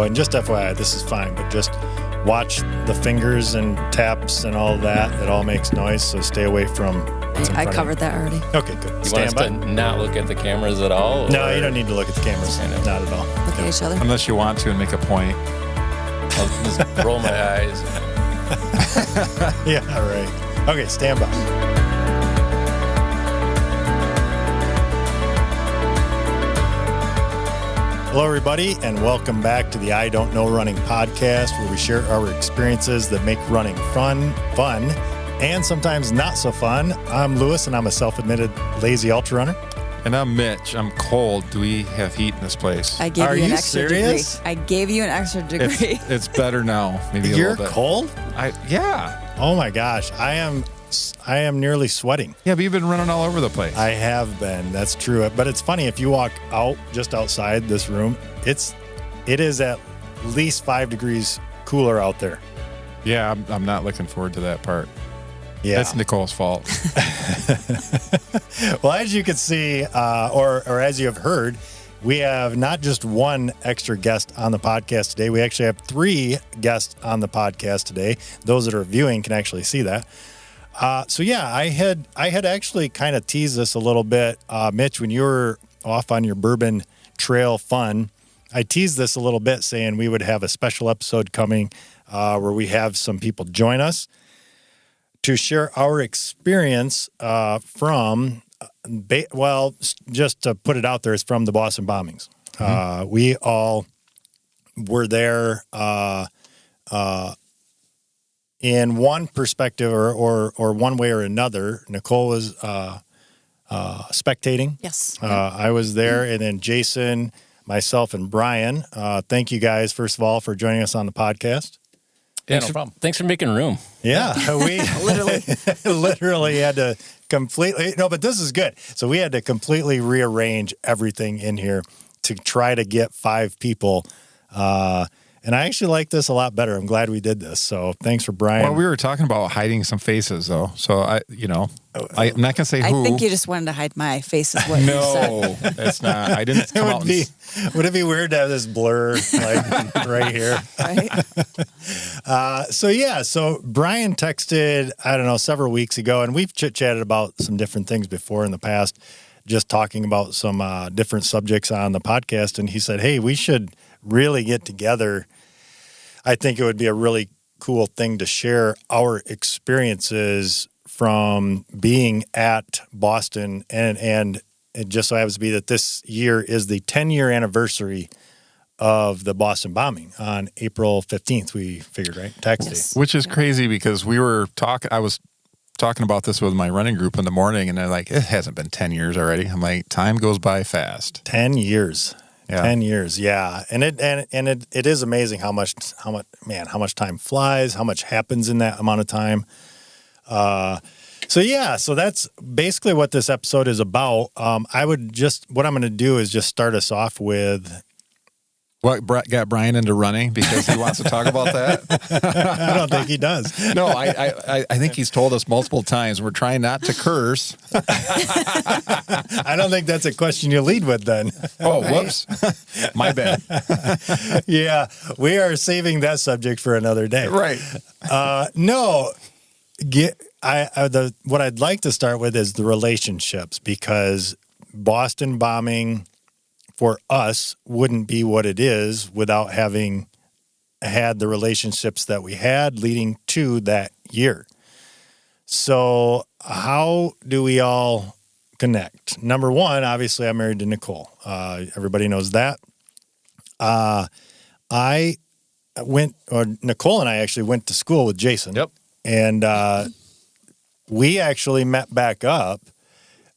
and just FYI, this is fine, but just watch the fingers and taps and all that. It all makes noise, so stay away from what's in I front of covered you. that already. Okay, good. You want Stand us by. to not look at the cameras at all? No, or- you don't need to look at the cameras. Not at all. Look at each other. Unless you want to and make a point. I'll just roll my eyes. Yeah, all right. Okay, stand by. Hello, everybody, and welcome back to the I Don't Know Running podcast, where we share our experiences that make running fun, and sometimes not so fun. I'm Lewis, and I'm a self-admitted lazy ultra runner. And I'm Mitch. I'm cold. Do we have heat in this place? I gave Are you an you extra serious? degree. I gave you an extra degree. It's better now. Maybe a You're little bit. cold? Yeah. Oh my gosh, I am nearly sweating. Yeah, but you've been running all over the place. I have been. That's true. But it's funny, if you walk out just outside this room, it is at least 5 degrees cooler out there. Yeah, I'm not looking forward to that part. Yeah. That's Nicole's fault. Well, as you can see, or as you have heard, we have not just one extra guest on the podcast today. We actually have 3 guests on the podcast today. Those that are viewing can actually see that. So yeah, I had actually kind of teased this a little bit, Mitch, when you were off on your bourbon trail fun. I teased this a little bit, saying we would have a special episode coming where we have some people join us to share our experience from, just to put it out there, it's from the Boston bombings. Mm-hmm. We all were there in one perspective or one way or another. Nicole was spectating. Yes. I was there, and then Jason, myself, and Brian. Thank you guys, first of all, for joining us on the podcast. Yeah, no problem. Thanks for making room. Yeah, we literally had to completely, but this is good. So we had to completely rearrange everything in here to try to get 5 people. And I actually like this a lot better. I'm glad we did this. So thanks for Brian. Well, we were talking about hiding some faces, though. So I'm not going to say I who. think you just wanted to hide my face, is what you said. No, that's not. I didn't come out. Would it be weird to have this blur like right here? Right? So Brian texted, I don't know, several weeks ago, and we've chit-chatted about some different things before in the past, just talking about some different subjects on the podcast. And he said, hey, we should really get together. I think it would be a really cool thing to share our experiences from being at Boston, and it just so happens to be that this year is the 10-year anniversary of the Boston bombing on April 15th, we figured, right? Tax Yes. day. Which is crazy because I was talking about this with my running group in the morning, and they're like, it hasn't been 10 years already. I'm like, time goes by fast. 10 years. Yeah. 10 years, yeah. And it is amazing how much time flies, how much happens in that amount of time. So that's basically what this episode is about. What I'm going to do is just start us off with. What got Brian into running? Because he wants to talk about that? I don't think he does. No, I think he's told us multiple times we're trying not to curse. I don't think that's a question you lead with then. Oh, whoops. My bad. Yeah, we are saving that subject for another day. Right. What I'd like to start with is the relationships, because Boston bombing for us wouldn't be what it is without having had the relationships that we had leading to that year. So how do we all connect? Number one, obviously I'm married to Nicole. Everybody knows that. Nicole and I actually went to school with Jason. Yep. And we actually met back up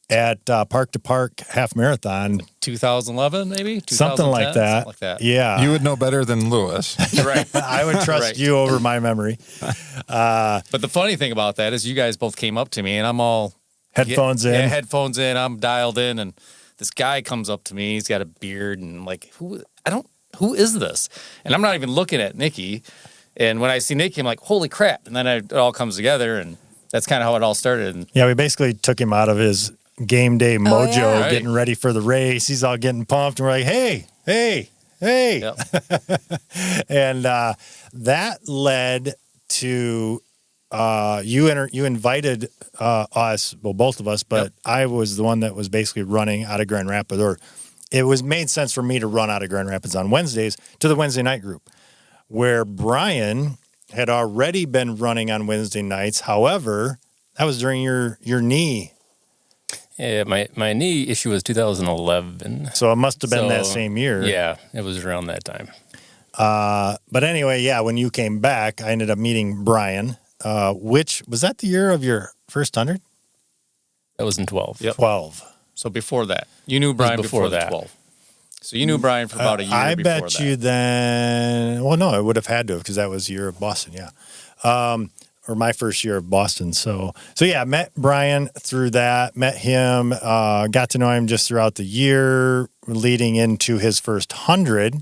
at Park to Park half marathon. 2011, maybe? Something like that. Something like that. Yeah. You would know better than Lewis. Right. I would trust Right. you over my memory. But the funny thing about that is you guys both came up to me, and I'm all... Headphones in. Yeah, headphones in. I'm dialed in, and this guy comes up to me. He's got a beard, and like, who is this? And I'm not even looking at Nikki. And when I see Nikki, I'm like, holy crap. And then it all comes together, and that's kind of how it all started. And Yeah, we basically took him out of his game day mojo, yeah. Right. getting ready for the race. He's all getting pumped, and we're like, hey, Hey. Yep. And that led to you invited us, well, both of us, but I was the one that was basically running out of Grand Rapids, or it was made sense for me to run out of Grand Rapids on Wednesdays to the Wednesday night group, where Brian had already been running on Wednesday nights. However, that was during your knee. Yeah, my knee issue was 2011. So it must have been So, that same year. Yeah, it was around that time. But anyway, yeah, when you came back, I ended up meeting Brian, which was that the year of your first 100? That was in 12. Yep. 12. So before that, you knew Brian before before the that. 12. So you knew Brian for about a year I before bet that. you then, well, no, I would have had to because that was the year of Boston, yeah. Or my first year of Boston. So yeah, met Brian through that, met him, got to know him just throughout the year leading into his first 100,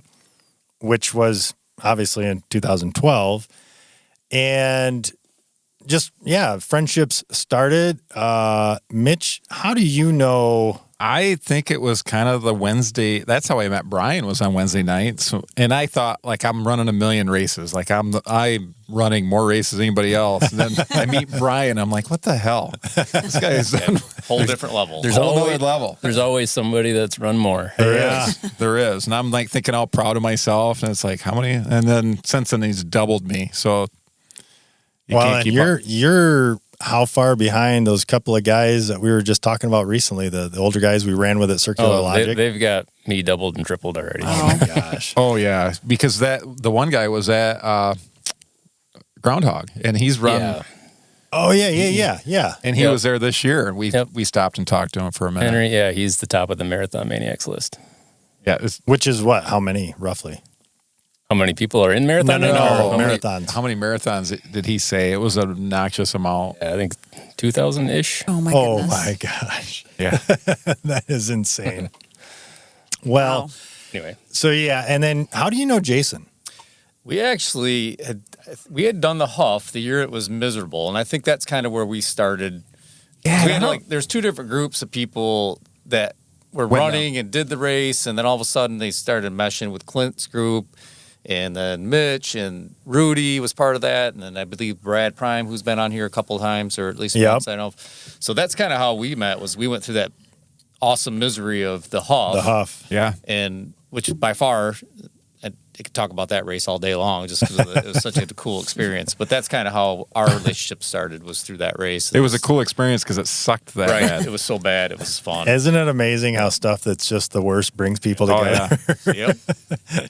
which was obviously in 2012. And just, yeah, friendships started. Mitch, how do you know? I think it was kind of the Wednesday. That's how I met Brian, was on Wednesday night. So, and I thought, like, I'm running a million races. Like, I'm running more races than anybody else. And then I meet Brian. I'm like, what the hell? This guy's on Whole different level. a whole other level. There's always somebody that's run more. There is. And I'm like thinking all proud of myself. And it's like, how many? And then since then, he's doubled me. So you Well, can't and keep up. you're how far behind those couple of guys that we were just talking about recently, the older guys we ran with at Circular Logic? They've got me doubled and tripled already. Oh my gosh. Oh, yeah. Because the one guy was at Groundhog, and he's run. Yeah. Oh yeah. And he Yep. was there this year, and we stopped and talked to him for a minute. Henry, yeah, he's the top of the Marathon Maniacs list. Yeah, Which is what? How many roughly? How many people are in Marathon? No. Maniacs? How many- Marathons. how many marathons did he say? It was an obnoxious amount. I think 2,000-ish. Oh my Oh goodness. my gosh. Yeah. That is insane. Well, Wow. Anyway, so yeah, and then how do you know Jason? We actually had done the Huff the year it was miserable, and I think that's kind of where we started. Yeah, We had there's two different groups of people that were Went running and did the race, and then all of a sudden they started meshing with Clint's group, and then Mitch and Rudy was part of that, and then I believe Brad Prime, who's been on here a couple of times, or at least Yep. once I know. So that's kind of how we met. Was we went through that awesome misery of the Huff, The Huff. Yeah. and which by far, I could talk about that race all day long, just because it was such a cool experience. But that's kind of how our relationship started, was through that race. It was a cool experience because it sucked that right. bad. It was so bad, it was fun. Isn't it amazing how stuff that's just the worst brings people Oh, together? yeah. Yep.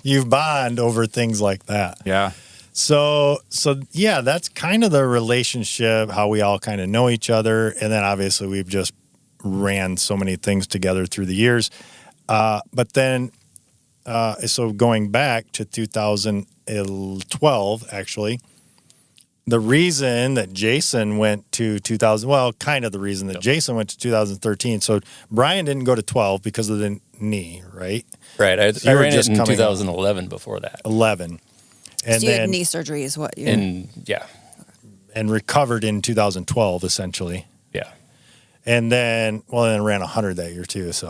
You bond over things like that. Yeah. So yeah, that's kind of the relationship, how we all kind of know each other. And then obviously we've just ran so many things together through the years. But then, so going back to 2012, actually, the reason that Jason went to 2000, well, kind of the reason that Jason went to 2013. So Brian didn't go to 12 because of the knee, right? right. I were ran just it in coming up. 2011 before that. 11. And So you had then knee surgery is what you And yeah, and recovered in 2012, essentially. yeah. And then, well, then ran 100 that year too. So,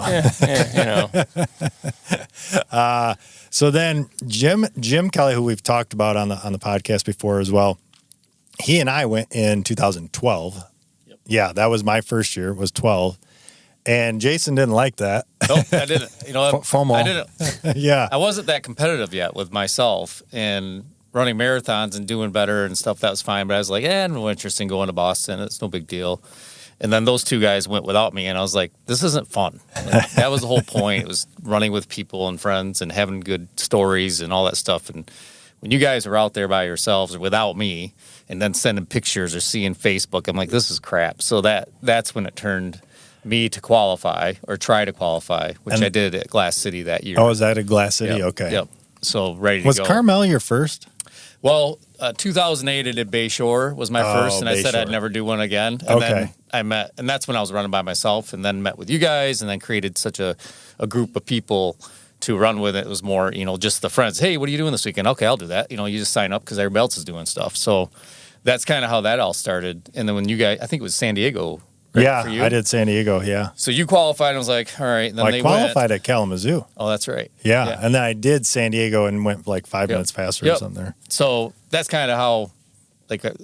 so then Jim Kelly, who we've talked about on the podcast before as well, he and I went in 2012. Yep. Yeah, that was my first year. Was 12, and Jason didn't like that. Nope, I didn't. You know, FOMO. I didn't. Yeah, I wasn't that competitive yet with myself, and running marathons and doing better and stuff. That was fine, but I was like, no interest in going to Boston. It's no big deal. And then those two guys went without me, and I was like, this isn't fun. Like, that was the whole point. It was running with people and friends and having good stories and all that stuff. And when you guys are out there by yourselves or without me, and then sending pictures or seeing Facebook, I'm like, this is crap. So that's when it turned me to qualify or try to qualify, which I did at Glass City that year. Oh, is that at Glass City? Yep, Okay. Yep. So ready to Was go. Carmel your first? Well, 2008 I did Bayshore was my first, and I said I'd Bayshore. never do one again. And Okay. then I met, and that's when I was running by myself, and then met with you guys, and then created such a group of people to run with. It was more, just the friends. Hey, what are you doing this weekend? Okay, I'll do that. You just sign up because everybody else is doing stuff. So that's kind of how that all started. And then when you guys, I think it was San Diego right, Yeah, for you? I did San Diego. Yeah. So you qualified and was like, all right. And then I they qualified went. at Kalamazoo. Oh, that's right. Yeah. And then I did San Diego and went like 5 minutes faster or Yep. something there. So that's kind of how, like, Okay.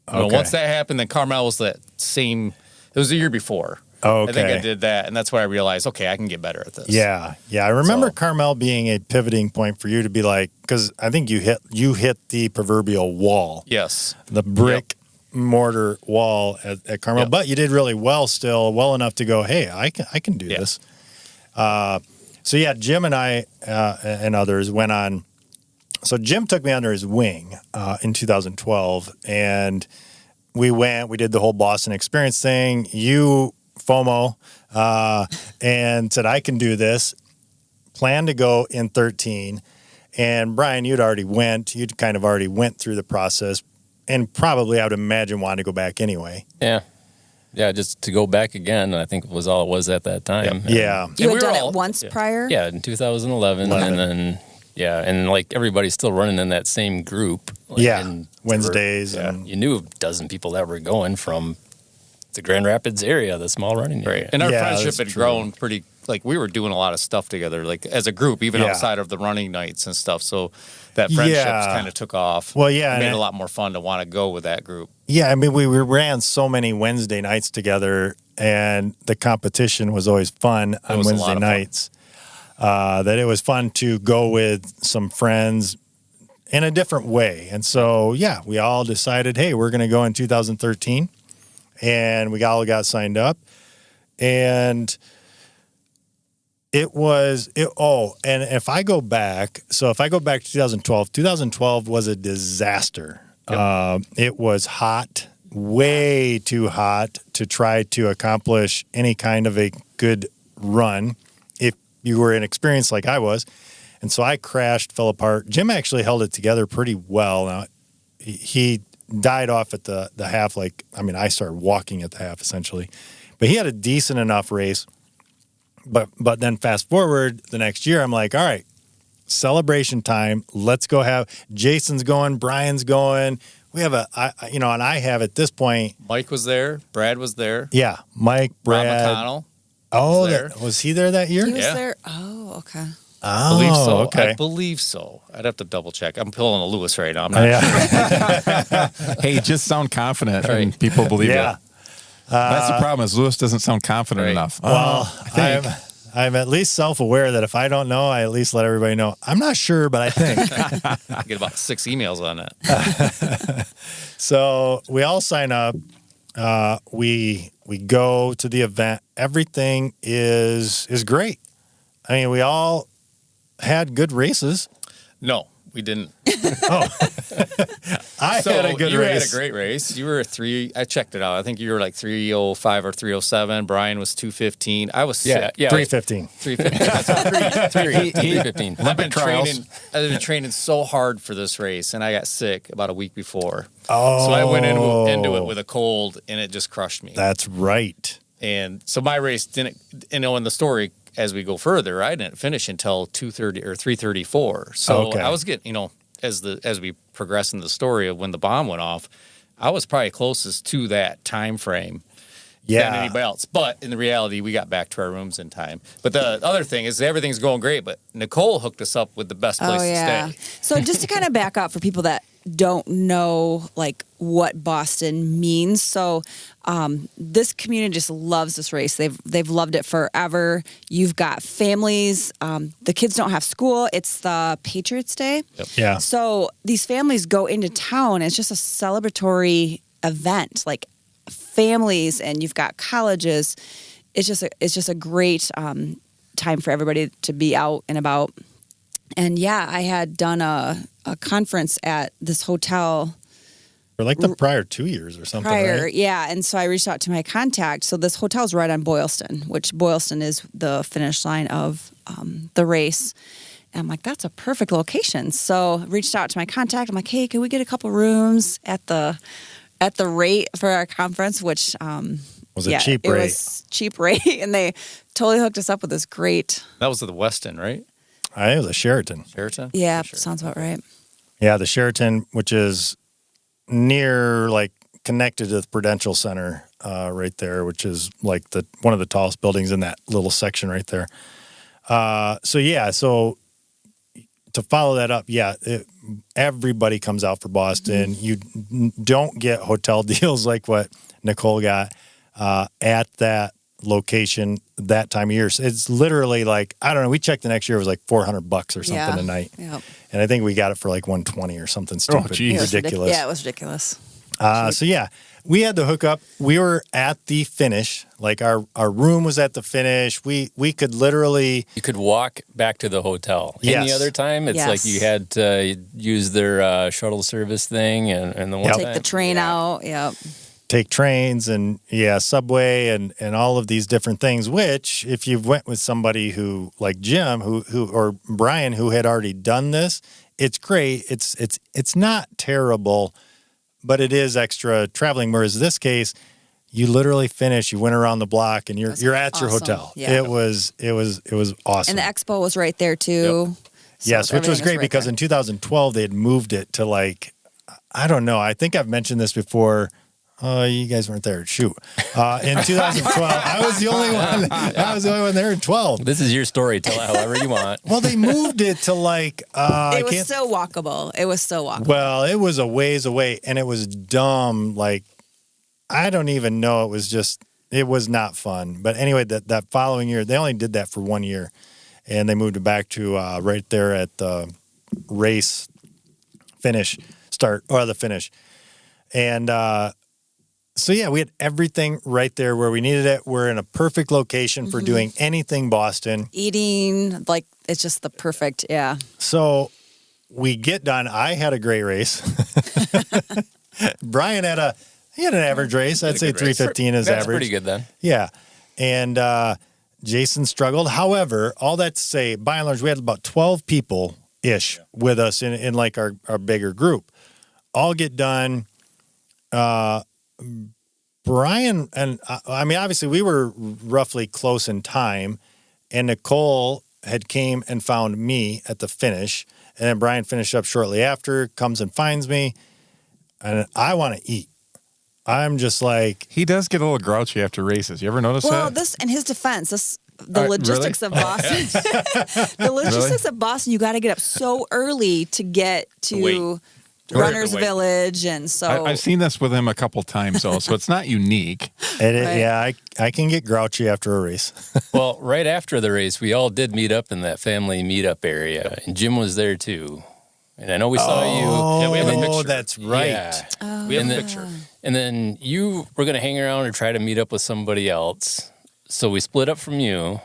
once that happened, then Carmel was that same. It was the year before. Okay. I think I did that, and that's when I realized, okay, I can get better at this. Yeah. Yeah. I remember So- Carmel being a pivoting point for you to be like, because I think you hit the proverbial wall, Yes. the brick mortar wall at Carmel, Yep. but you did really well still, well enough to go, hey, I can do Yeah. this. So yeah, Jim and I and others went on. So Jim took me under his wing in 2012, and we did the whole Boston experience thing. You, FOMO, and said, I can do this. Plan to go in 13. And Brian, you'd kind of already went through the process, and probably I would imagine wanted to go back anyway. Yeah. Yeah, just to go back again, I think was all it was at that time. Yeah. You we had were done all- it once yeah. prior? Yeah, in 2011. And then, and like everybody's still running in that same group. Like, Yeah. and Wednesdays. yeah, And you knew a dozen people that were going from the Grand Rapids area, the small running area. Right. And our Yeah, friendship that's had true. grown pretty, like, we were doing a lot of stuff together, like, as a group, even Yeah. outside of the running nights and stuff. So that friendship Yeah. kind of took off. Well, yeah, It made and it a lot more fun to want to go with that group. yeah, I mean, we ran so many Wednesday nights together, and the competition was always fun on was a lot Wednesday of fun. nights. That it was fun to go with some friends in a different way. And so, yeah, we all decided, hey, we're going to go in 2013, and we all got signed up. And and if I go back to 2012 was a disaster. It was hot, way too hot to try to accomplish any kind of a good run if you were inexperienced like I was. And so I crashed, fell apart. Jim actually held it together pretty well. Now, he died off at the half. I started walking at the half essentially, but he had a decent enough race. But then fast forward the next year, I'm like, all right, celebration time. Let's go have Jason's going, Brian's going. We have and I have at this point. Mike was there. Brad was there. Yeah, Mike, Brad. Rob McConnell. Oh, there. Was he there that year? He was Yeah. there? Oh, okay. Oh, Believe so. okay. I believe so. I'd have to double check. I'm pulling a Lewis right now. I'm not sure. Yeah. Hey, just sound confident, and Right. people believe Yeah. it. That's the problem. Is Lewis doesn't sound confident Right. enough. Well, I think. I'm at least self-aware that if I don't know, I at least let everybody know. I'm not sure, but I think. I get about 6 emails on that. So we all sign up. We go to the event. Everything is great. I mean, we all had good races. No, we didn't. I So had a good you race. had a great race. You were I checked it out. I think you were like 305 or 307. Brian was 215. I was sick. Yeah. 315. 315. That's 315. I've been trials. training so hard for this race, and I got sick about a week before. Oh, So I went into it with a cold, and it just crushed me. That's right. And so my race didn't, in the story, as we go further, I didn't finish until 2:30 or 3:34. So Okay. I was getting, as we progress in the story of when the bomb went off, I was probably closest to that time frame than Yeah. anybody else. But in the reality, we got back to our rooms in time. But the other thing is everything's going great, but Nicole hooked us up with the best place to stay. So just to kind of back up for people that don't know like what Boston means. So this community just loves this race. They've loved it forever. You've got families. The kids don't have school. It's the Patriots Day. Yeah. So these families go into town. It's just a celebratory event, like families, and you've got colleges. It's just a great time for everybody to be out and about. And yeah, I had done a conference at this hotel For like the prior 2 years or something. prior. Right? Yeah. And so I reached out to my contact. So this hotel's right on Boylston, which Boylston is the finish line of the race. And I'm like, that's a perfect location. So reached out to my contact. I'm like, hey, can we get a couple rooms at the rate for our conference, which Was a cheap rate. It was cheap rate. And they totally hooked us up with this great, That was at the Westin, right? I think it was a Sheraton. Sheraton? yeah, Sure. sounds about right. Yeah, the Sheraton, which is near like connected to the Prudential Center right there, which is like one of the tallest buildings in that little section right there. So to follow that up, everybody comes out for Boston. Mm-hmm. You don't get hotel deals like what Nicole got at that location that time of year. So it's literally like, I don't know, we checked the next year, it was like $400 or something a night. Yep. And I think we got it for like $120 or something stupid. geez. Ridiculous. Yeah, it was ridiculous. We had the hookup. We were at the finish. Like our room was at the finish. We could literally. You could walk back to the hotel. Yes. Any other time, it's like you had to use their shuttle service thing, and the one Take the train out. Yep. Take trains and subway and all of these different things. Which, if you went with somebody who like Jim, who or Brian, who had already done this, it's great. It's not terrible. But it is extra traveling. Whereas this case, you literally finish. You went around the block, and you're at your hotel. Yeah. It was awesome. And the expo was right there too. Yep. Yes, which was great because in 2012 they had moved it to like, I don't know. I think I've mentioned this before. Oh, you guys weren't there. Shoot. In 2012, I was the only one. I was the only one there in 12. This is your story. Tell it however you want. Well, they moved it to like. It was so walkable. Well, it was a ways away, and it was dumb. Like, I don't even know. It was not fun. But anyway, that following year, they only did that for 1 year, and they moved it back to right there at the race finish start or the finish, and. So, we had everything right there where we needed it. We're in a perfect location for doing anything Boston. Eating, like, it's just the perfect, So, we get done. I had a great race. Brian had an average race. I'd say 3:15 is That's average. pretty good then. Yeah. And Jason struggled. However, all that to say, by and large, we had about 12 people-ish with us in like our bigger group. All get done. Brian and I mean, obviously we were roughly close in time, and Nicole had came and found me at the finish, and then Brian finished up shortly after, comes and finds me, and I want to eat. I'm just like, he does get a little grouchy after races. You ever notice that? Well, this in his defense, the logistics of Boston. The logistics of Boston, you got to get up so early to get to Runner's Village, and so I've seen this with him a couple times, though, so it's not unique. I can get grouchy after a race. Well, right after the race, we all did meet up in that family meetup area, and Jim was there too. And I know we saw you. Yeah, we have a picture. Oh, that's right. Yeah. We have a picture. And then you were going to hang around or try to meet up with somebody else. So we split up from you.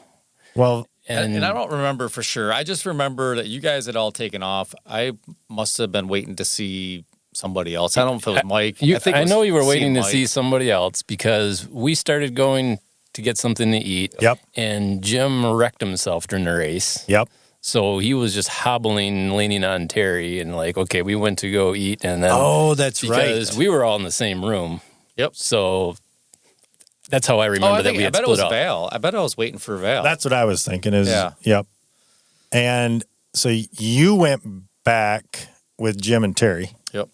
Well, And I don't remember for sure. I just remember that you guys had all taken off. I must have been waiting to see somebody else. I don't know if it was Mike. I know you were waiting to Mike. see somebody else because we started going to get something to eat. Yep. And Jim wrecked himself during the race. Yep. So he was just hobbling, leaning on Terry, and like, okay, we went to go eat, and then that's because we were all in the same room. Yep. So that's how I remember that we had I bet split it was up. Val. I bet I was waiting for Val. That's what I was thinking. Yeah. Yep. And so you went back with Jim and Terry. Yep.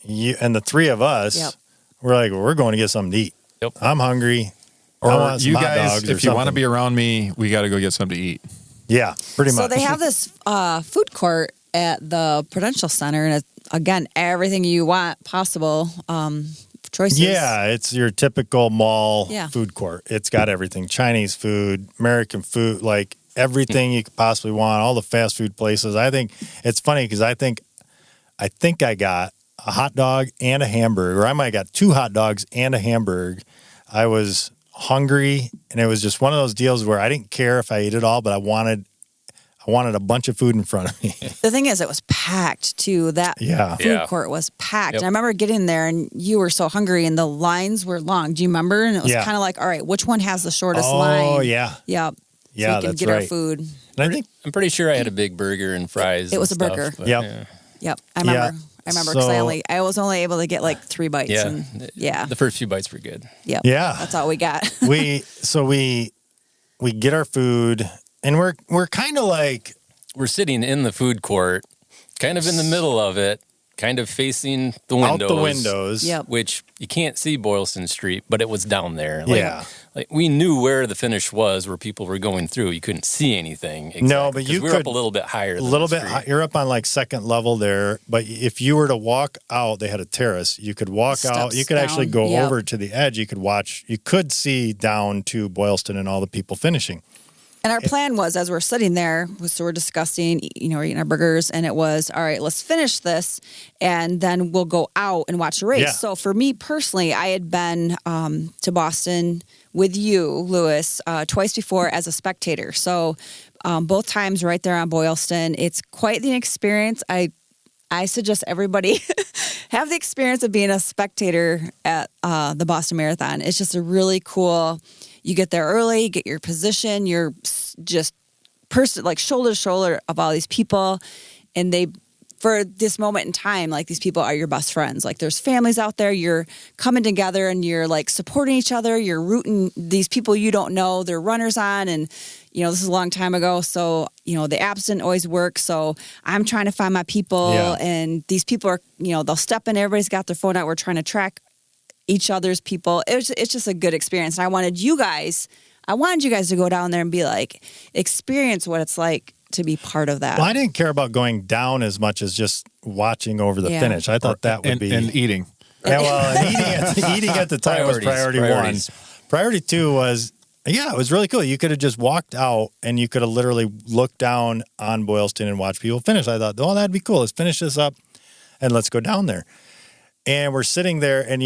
You and the three of us were like, we're going to get something to eat. Yep. I'm hungry. I Or want some you hot guys, dogs or if you want to something. be around me, we got to go get something to eat. Yeah, pretty much. So they have this food court at the Prudential Center, and it's, again, everything you want possible choices. Yeah, it's your typical mall Yeah. food court. It's got everything: Chinese food, American food, like everything you could possibly want. All the fast food places. I think it's funny because I think I got a hot dog and a hamburger. Or I might have got 2 hot dogs and a hamburger. I was hungry, and it was just one of those deals where I didn't care if I ate it all, but I wanted a bunch of food in front of me. The thing is, it was packed too. That food court was packed. Yep. And I remember getting there, and you were so hungry, and the lines were long. Do you remember? And it was kind of like, all right, which one has the shortest line? Oh, yeah. Yep. Yeah, so we can that's get our right. food. And I think I'm pretty sure I had a big burger and fries. It was and a stuff, burger. but, Yep. yeah. Yep. I remember. Because So- I was only able to get like 3 bites. Yeah. And, The first few bites were good. Yep. Yeah. That's all we got. we get our food, and we're kind of like, We're sitting in the food court, kind of in the middle of it, kind of facing the Out windows. the windows. Yep. Which you can't see Boylston Street, but it was down there. Like, Yeah. Like we knew where the finish was, where people were going through. You couldn't see anything. Exactly, No, but 'cause you we were could- up a little bit higher. A Than little the bit. street. High, you're up on like second level there, but if you were to walk out, they had a terrace. You could walk out. Steps You could actually down. go Yep. over to the edge. You could watch. You could see down to Boylston and all the people finishing. And our plan was, as we're sitting there, so we're discussing, we're eating our burgers, and it was, all right, let's finish this, and then we'll go out and watch the race. Yeah. So for me personally, I had been to Boston with you, Lewis, twice before as a spectator. So both times right there on Boylston. It's quite the experience. I suggest everybody have the experience of being a spectator at the Boston Marathon. It's just a really cool. You get there early, get your position. You're just like shoulder to shoulder of all these people, and they, for this moment in time, like these people are your best friends. Like there's families out there. You're coming together and you're like supporting each other. You're rooting these people you don't know. They're runners on, and this is a long time ago. So the apps didn't always work. So I'm trying to find my people, Yeah. and these people are they'll step in. Everybody's got their phone out. We're trying to track each other's people. It's just a good experience. And I wanted you guys to go down there and be like, experience what it's like to be part of that. Well, I didn't care about going down as much as just watching over the Yeah. finish. I thought that would and, be and eating. Yeah, well, and eating at the time was priority Priorities. one. Priority two was, it was really cool. You could have just walked out and you could have literally looked down on Boylston and watched people finish. I thought, that'd be cool. Let's finish this up and let's go down there. And we're sitting there, and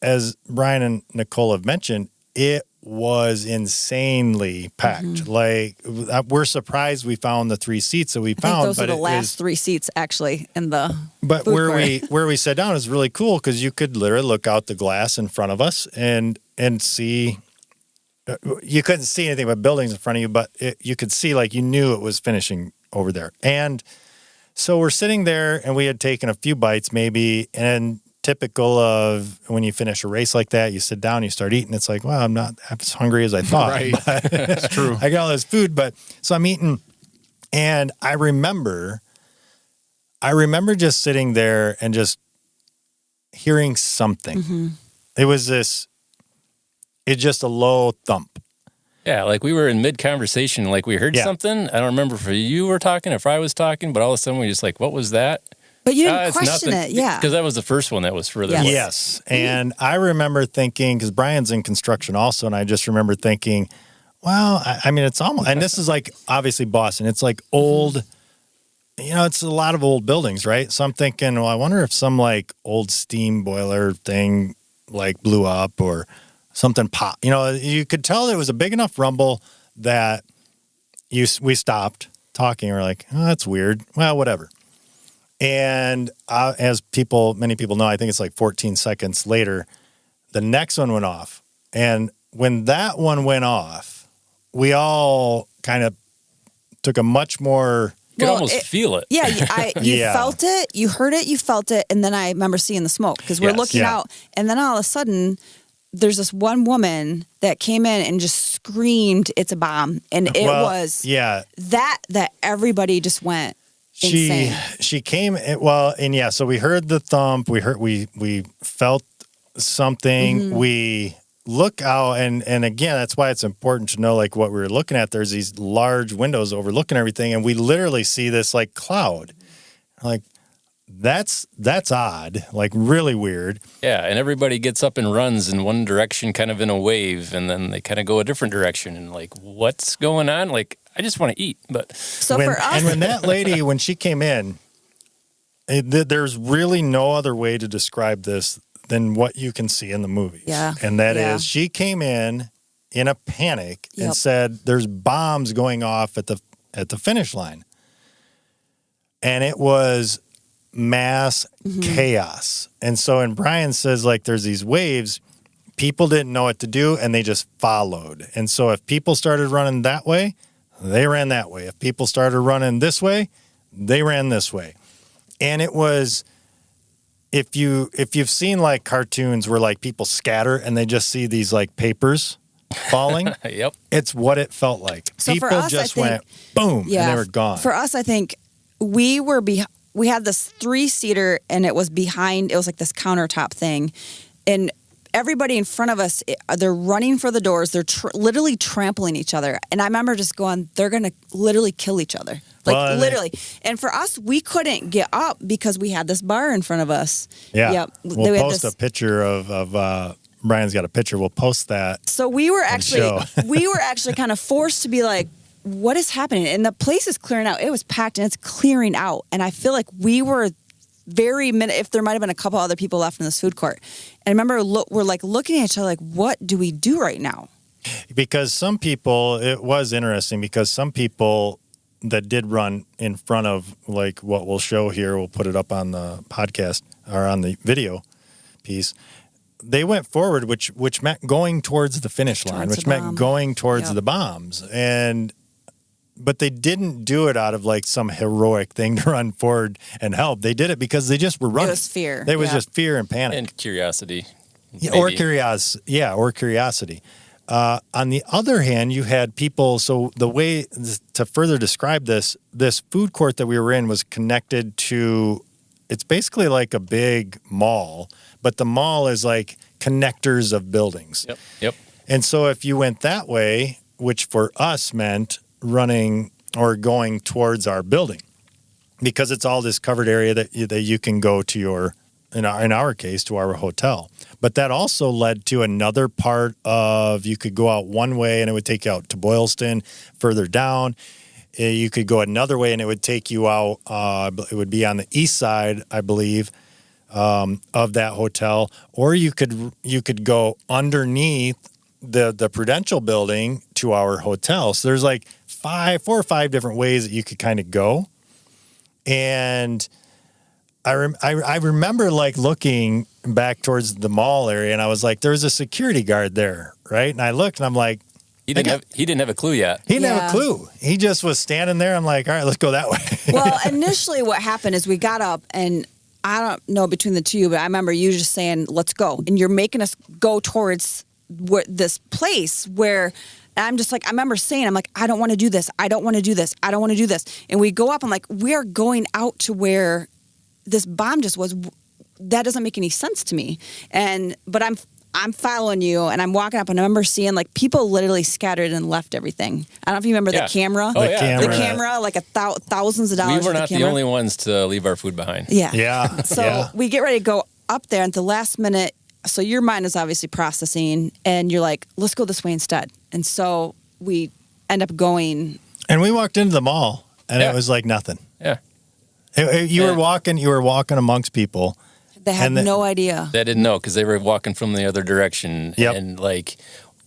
as Brian and Nicole have mentioned, it was insanely packed. Mm-hmm. Like, we're surprised we found the 3 seats that we I think found. those are but the it last was- 3 seats actually in the But food where court. we sat down is really cool because you could literally look out the glass in front of us and see. You couldn't see anything but buildings in front of you, but you could see, like, you knew it was finishing over there. And so we're sitting there, and we had taken a few bites maybe, and typical of when you finish a race like that, you sit down, you start eating. It's like, well, I'm not as hungry as I thought. Right. But That's true. I got all this food, but so I'm eating, and I remember just sitting there and just hearing something. It was it's just a low thump. Yeah, like we were in mid conversation, like we heard Yeah. something. I don't remember if you were talking, if I was talking, but all of a sudden we just like, what was that? But you didn't It's question nothing. it, yeah. Because that was the first one that was further Yes. away. Yes. And I remember thinking, because Brian's in construction also, and I just remember thinking, well, I mean, it's almost, and this is like obviously Boston. It's like old, it's a lot of old buildings, right? So I'm thinking, well, I wonder if some like old steam boiler thing like blew up or something popped. You could tell there was a big enough rumble that we stopped talking. We're like, oh, that's weird. Well, whatever. And as many people know, I think it's like 14 seconds later, the next one went off. And when that one went off, we all kind of took a much more. You could Well, almost feel it. Yeah, you Yeah. felt it, you heard it, you felt it, and then I remember seeing the smoke because we're Yes. looking Yeah. out, and then all of a sudden, there's this one woman that came in and just screamed, "It's a bomb!" And it was that everybody just went insane. She came so we heard the thump, we felt something, Mm-hmm. we look out, and again, that's why it's important to know like what we were looking at. There's these large windows overlooking everything, and we literally see this like cloud. Like that's odd, like really weird. Yeah, and everybody gets up and runs in one direction, kind of in a wave, and then they kind of go a different direction. And like, what's going on? Like, I just want to eat, but So when, for us, and when that lady, when she came in, there's really no other way to describe this than what you can see in the movies. Yeah. And that is, Yeah. she came in a panic and Yep. said, there's bombs going off at the finish line. And it was mass chaos. And so, and Brian says, like, there's these waves, people didn't know what to do, and they just followed. And so if people started running that way, they ran that way. If people started running this way, they ran this way. And it was, if you've seen like cartoons where like people scatter and they just see these like papers falling, yep. it's what it felt like. So for People us, I just think- went boom and they were gone. For us, I think we were we had this 3-seater, and it was behind. It was like this countertop thing, and everybody in front of us, they're running for the doors. They're literally trampling each other. And I remember just going, they're going to literally kill each other. Like, Well, literally. And for us, we couldn't get up because we had this bar in front of us. Yeah. Yep. We'll We had post this- a picture of Brian's got a picture. We'll post that. So we were show. actually kind of forced to be like, what is happening? And the place is clearing out. It was packed and it's clearing out. And I feel like we were if there might have been a couple other people left in this food court. And I remember we're like looking at each other like, what do we do right now? Because some people, it was interesting because some people that did run in front of like what we'll show here, we'll put it up on the podcast or on the video piece. They went forward, which meant going towards the finish line, Towards which the meant bomb. going towards Yep. the bombs. But they didn't do it out of like some heroic thing to run forward and help. They did it because they just were running. It was fear. It was Yeah. just fear and panic. And curiosity. Or maybe. curiosity. Yeah, or curiosity. On the other hand, you had people. So the way to further describe this food court that we were in was connected to. It's basically like a big mall, but the mall is like connectors of buildings. Yep. And so if you went that way, which for us meant running or going towards our building, because it's all this covered area that you can go to your, in our case, to our hotel. But that also led to another part of, you could go out one way and it would take you out to Boylston, further down. You could go another way and it would take you out, it would be on the east side, I believe, of that hotel. Or you could go underneath the Prudential building to our hotel. So there's like 4 or 5 different ways that you could kind of go. And I remember like looking back towards the mall area and I was like, there's a security guard there, right? And I looked and I'm like, He didn't have a clue yet. he didn't have Yeah. a clue. He just was standing there. I'm like, all right, let's go that way. Well, initially what happened is we got up, and I don't know between the two of you, but I remember you just saying, let's go. And you're making us go towards this place where I'm just like, I remember saying, I'm like, I don't want to do this. I don't want to do this. I don't want to do this. And we go up, I'm like, we are going out to where this bomb just was. That doesn't make any sense to me. But I'm following you, and I'm walking up, and I remember seeing like people literally scattered and left everything. I don't know if you remember Yeah. the camera. Oh, yeah. The camera. camera, like thousands of dollars. We were for not the camera. only ones to leave our food behind. Yeah. Yeah. So yeah. we get ready to go up there, and at the last minute, so your mind is obviously processing, and you're like, let's go this way instead. And so we end up going. And we walked into the mall and Yeah. it was like nothing. Yeah. You were walking amongst people. They had And the- no idea. They didn't know because they were walking from the other direction. Yep. And like,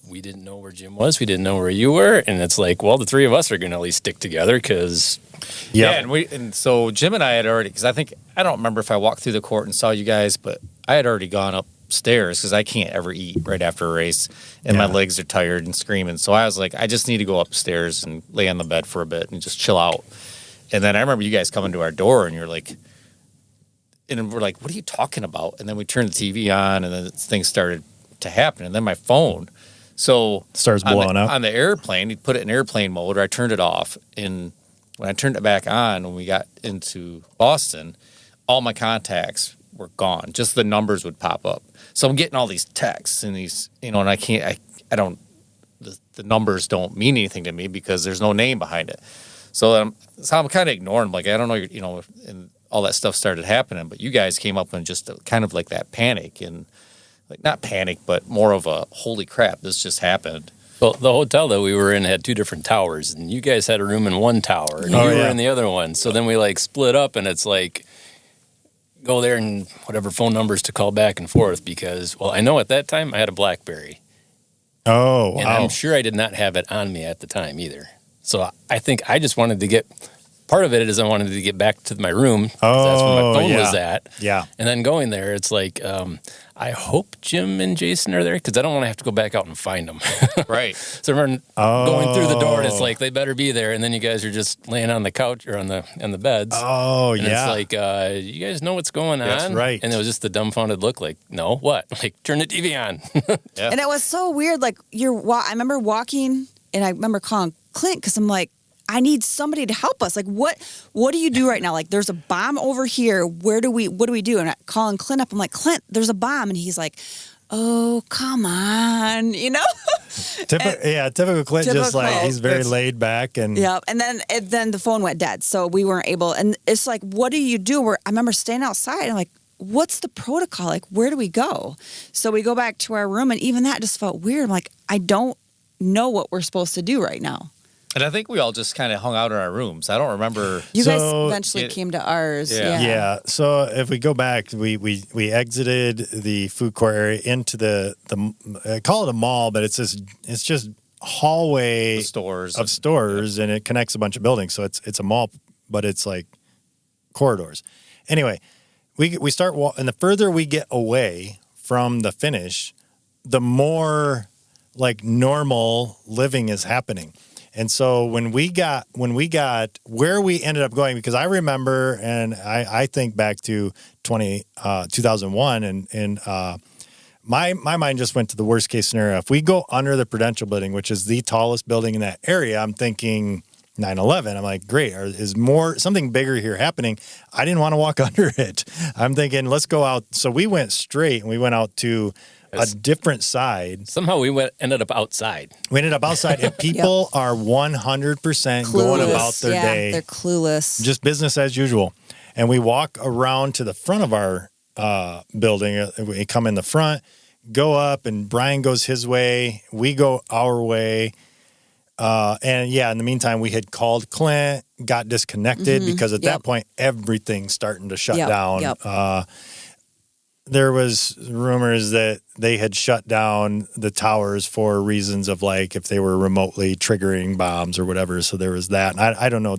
we didn't know where Jim was. We didn't know where you were. And it's like, well, the three of us are going to at least stick together because Yeah, and so Jim and I had already, because I don't remember if I walked through the court and saw you guys, but I had already gone upstairs because I can't ever eat right after a race, and my Yeah. legs are tired and screaming. So I was like, I just need to go upstairs and lay on the bed for a bit and just chill out. And then I remember you guys coming to our door, and you're like, and we're like, what are you talking about? And then we turned the TV on, and then things started to happen. And then my phone, so Starts blowing up. on the airplane. You put it in airplane mode, or I turned it off. And when I turned it back on, when we got into Boston, all my contacts were gone. Just the numbers would pop up. So I'm getting all these texts and these, and I can't, I don't, the numbers don't mean anything to me because there's no name behind it. So I'm kind of ignoring them. Like, I don't know, and all that stuff started happening. But you guys came up and just kind of like that panic, and like not panic, but more of a holy crap, this just happened. well, the hotel that we were in had two different towers, and you guys had a room in one tower, and Oh, you were yeah. in the other one. So then we like split up, and it's like go there and whatever phone numbers to call back and forth because, well, I know at that time I had a BlackBerry, Oh, and wow. I'm sure I did not have it on me at the time either. So I think I just wanted to get. Part of it is I wanted to get back to my room. 'Cause that's where my phone yeah. was at. Yeah. And then going there, it's like, I hope Jim and Jason are there because I don't want to have to go back out and find them. Right. So I remember going through the door, and it's Oh. like they better be there. And then you guys are just laying on the couch or on the beds. Oh, and yeah. it's like, you guys know what's going on? That's right. And it was just the dumbfounded look, like, no, what? Like, turn the TV on. And it was so weird. Like I remember walking, and I remember calling Clint because I'm like, I need somebody to help us. Like, what do you do right now? Like, there's a bomb over here. What do we do? And I calling Clint up. I'm like, Clint, there's a bomb. And he's like, oh, come on, Typical Clint, just like Clint. he's very laid back and yeah. And then the phone went dead, so we weren't able. And it's like, what do you do? I remember staying outside. And like, what's the protocol? Like, where do we go? So we go back to our room, and even that just felt weird. I'm like, I don't know what we're supposed to do right now. And I think we all just kind of hung out in our rooms. I don't remember. You guys So- eventually came to ours. Yeah. Yeah. So if we go back, we exited the food court area into the I call it a mall, but it's just hallway Stores. of stores, and it connects a bunch of buildings. So it's a mall, but it's like corridors. Anyway, we start and the further we get away from the finish, the more like normal living is happening. And so when we got where we ended up going, because I remember, and I think back to 2001, and my mind just went to the worst case scenario. If we go under the Prudential Building, which is the tallest building in that area, I'm thinking 9/11. I'm like, great, is something bigger here happening? I didn't want to walk under it. I'm thinking, let's go out. So we went straight, and we went out to a different side. Somehow we ended up outside. We ended up outside, and people are 100% going about their day. They're clueless. Just business as usual. And we walk around to the front of our building. We come in the front, go up, and Brian goes his way. We go our way. And yeah, in the meantime, we had called Clint, got disconnected because at that point, everything's starting to shut down. Yep. There was rumors that they had shut down the towers for reasons of like if they were remotely triggering bombs or whatever. So there was that. And I don't know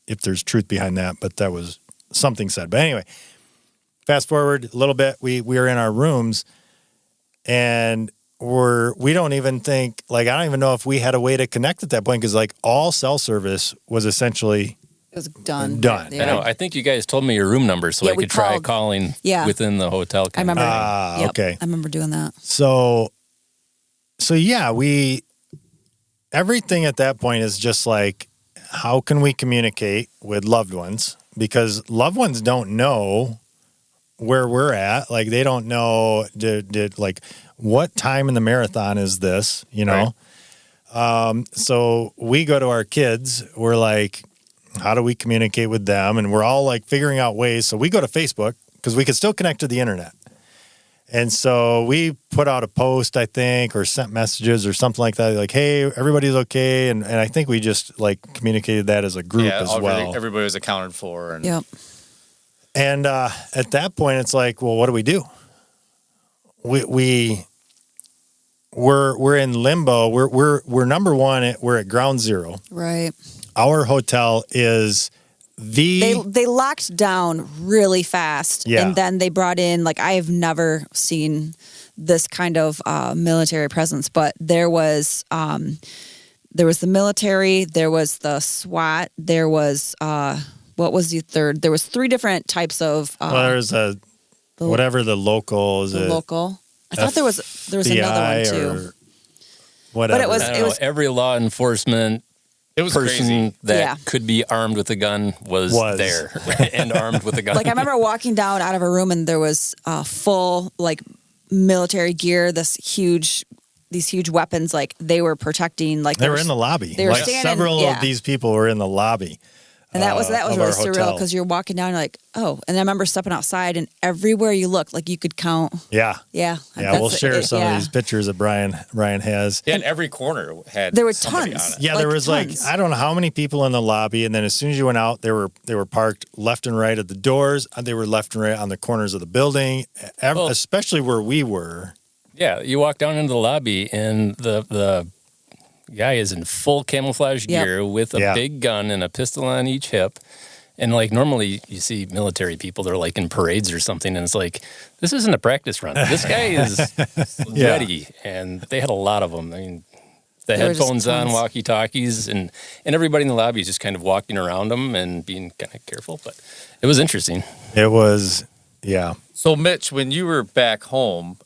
if there's truth behind that, but that was something said. But anyway, fast forward a little bit, we were in our rooms, and we don't even think, like, I don't even know if we had a way to connect at that point, because like all cell service was essentially It was done. Done. Yeah. I know. I think you guys told me your room number so Yeah, I we could try called. calling Yeah. within the hotel. I remember. Yep. okay. I remember doing that. So yeah, everything at that point is just like, how can we communicate with loved ones? Because loved ones don't know where we're at. Like, they don't know, did like, what time in the marathon is this, So we go to our kids, we're like, how do we communicate with them? And we're all like figuring out ways. So we go to Facebook because we could still connect to the internet. And so we put out a post, I think, or sent messages or something like that. Like, hey, everybody's okay. And I think we just like communicated that as a group as well. Everybody was accounted for. And Yep. And at that point, it's like, well, what do we do? We're in limbo. We're number one. We're at ground zero. Right. Our hotel is They locked down really fast. Yeah. And then they brought in, like, I have never seen this kind of military presence, but there was the military, there was the SWAT, there was what was the third? There was 3 different types of there's whatever the local is. the local. I thought there was another one too. Or whatever. But it was- I don't know, every law enforcement it was person crazy. that Yeah. could be armed with a gun was there and armed with a gun. Like, I remember walking down out of a room and there was full like military gear, these huge weapons, like they were protecting. Like they were in the lobby. they were like standing- several yeah. of these people were in the lobby. And that was of really our surreal hotel. because you're walking down, you're like, oh. And I remember stepping outside, and everywhere you look, like you could count. Yeah. Yeah. Yeah, we'll share some yeah. of these pictures that Ryan has. Yeah, and every corner had There were somebody tons. on it. Yeah, there was tons. like, I don't know how many people in the lobby, and then as soon as you went out, they were parked left and right at the doors. They were left and right on the corners of the building, especially where we were. Yeah, you walk down into the lobby and the guy is in full camouflage Yep. gear with a Yeah. big gun and a pistol on each hip. And like normally you see military people, they're like in parades or something, and it's like, this isn't a practice run. This guy is Yeah. ready. And they had a lot of them. I mean, the There were just headphones on, tons. walkie-talkies, and everybody in the lobby is just kind of walking around them and being kind of careful. But it was interesting. It was, yeah. So, Mitch, when you were back home,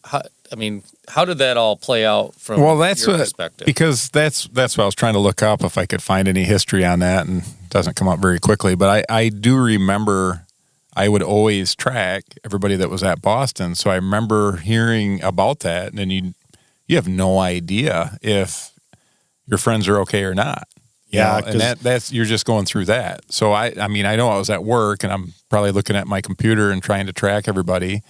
I mean, how did that all play out from Well, that's your what, perspective? because that's what I was trying to look up if I could find any history on that, and it doesn't come up very quickly. But I do remember I would always track everybody that was at Boston, so I remember hearing about that, and then you have no idea if your friends are okay or not. Yeah, You know, and that's you're just going through that. So I mean, I know I was at work, and I'm probably looking at my computer and trying to track everybody,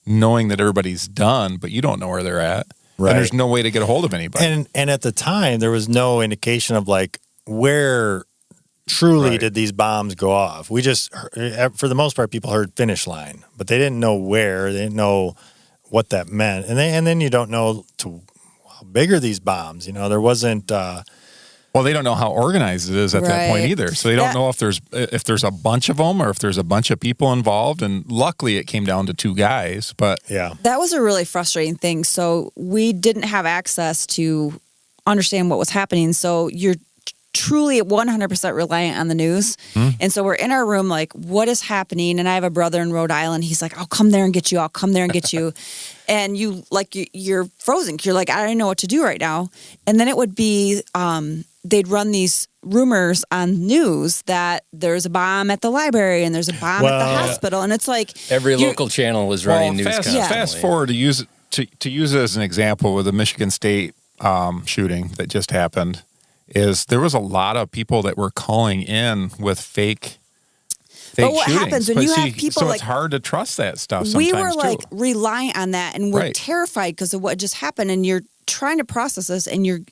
knowing that everybody's done, but you don't know where they're at. Right. And there's no way to get a hold of anybody. And at the time, there was no indication of like where truly Right. did these bombs go off. We just, for the most part, people heard finish line, but they didn't know where. They didn't know what that meant. And then you don't know how big are these bombs. You know, there wasn't. Well, they don't know how organized it is at that point Right. either. So they don't That- know if there's a bunch of them or if there's a bunch of people involved. And luckily, it came down to 2 guys. But Yeah. That was a really frustrating thing. So we didn't have access to understand what was happening. So you're truly 100% reliant on the news. And so we're in our room like, what is happening? And I have a brother in Rhode Island. He's like, I'll come there and get you. I'll come there and get you. And you're frozen. You're like, I don't know what to do right now. And then it would be, they'd run these rumors on news that there's a bomb at the library and there's a bomb at the Well, hospital. And it's like Every you're- local channel was running news fast, constantly. fast forward to use it as an example with the Michigan State shooting that just happened. Is there was a lot of people that were calling in with fake But what shootings. happens when But you have people so like- it's hard to trust that stuff sometimes we were too. like reliant on that and we're Right. terrified because of what just happened and you're trying to process this and you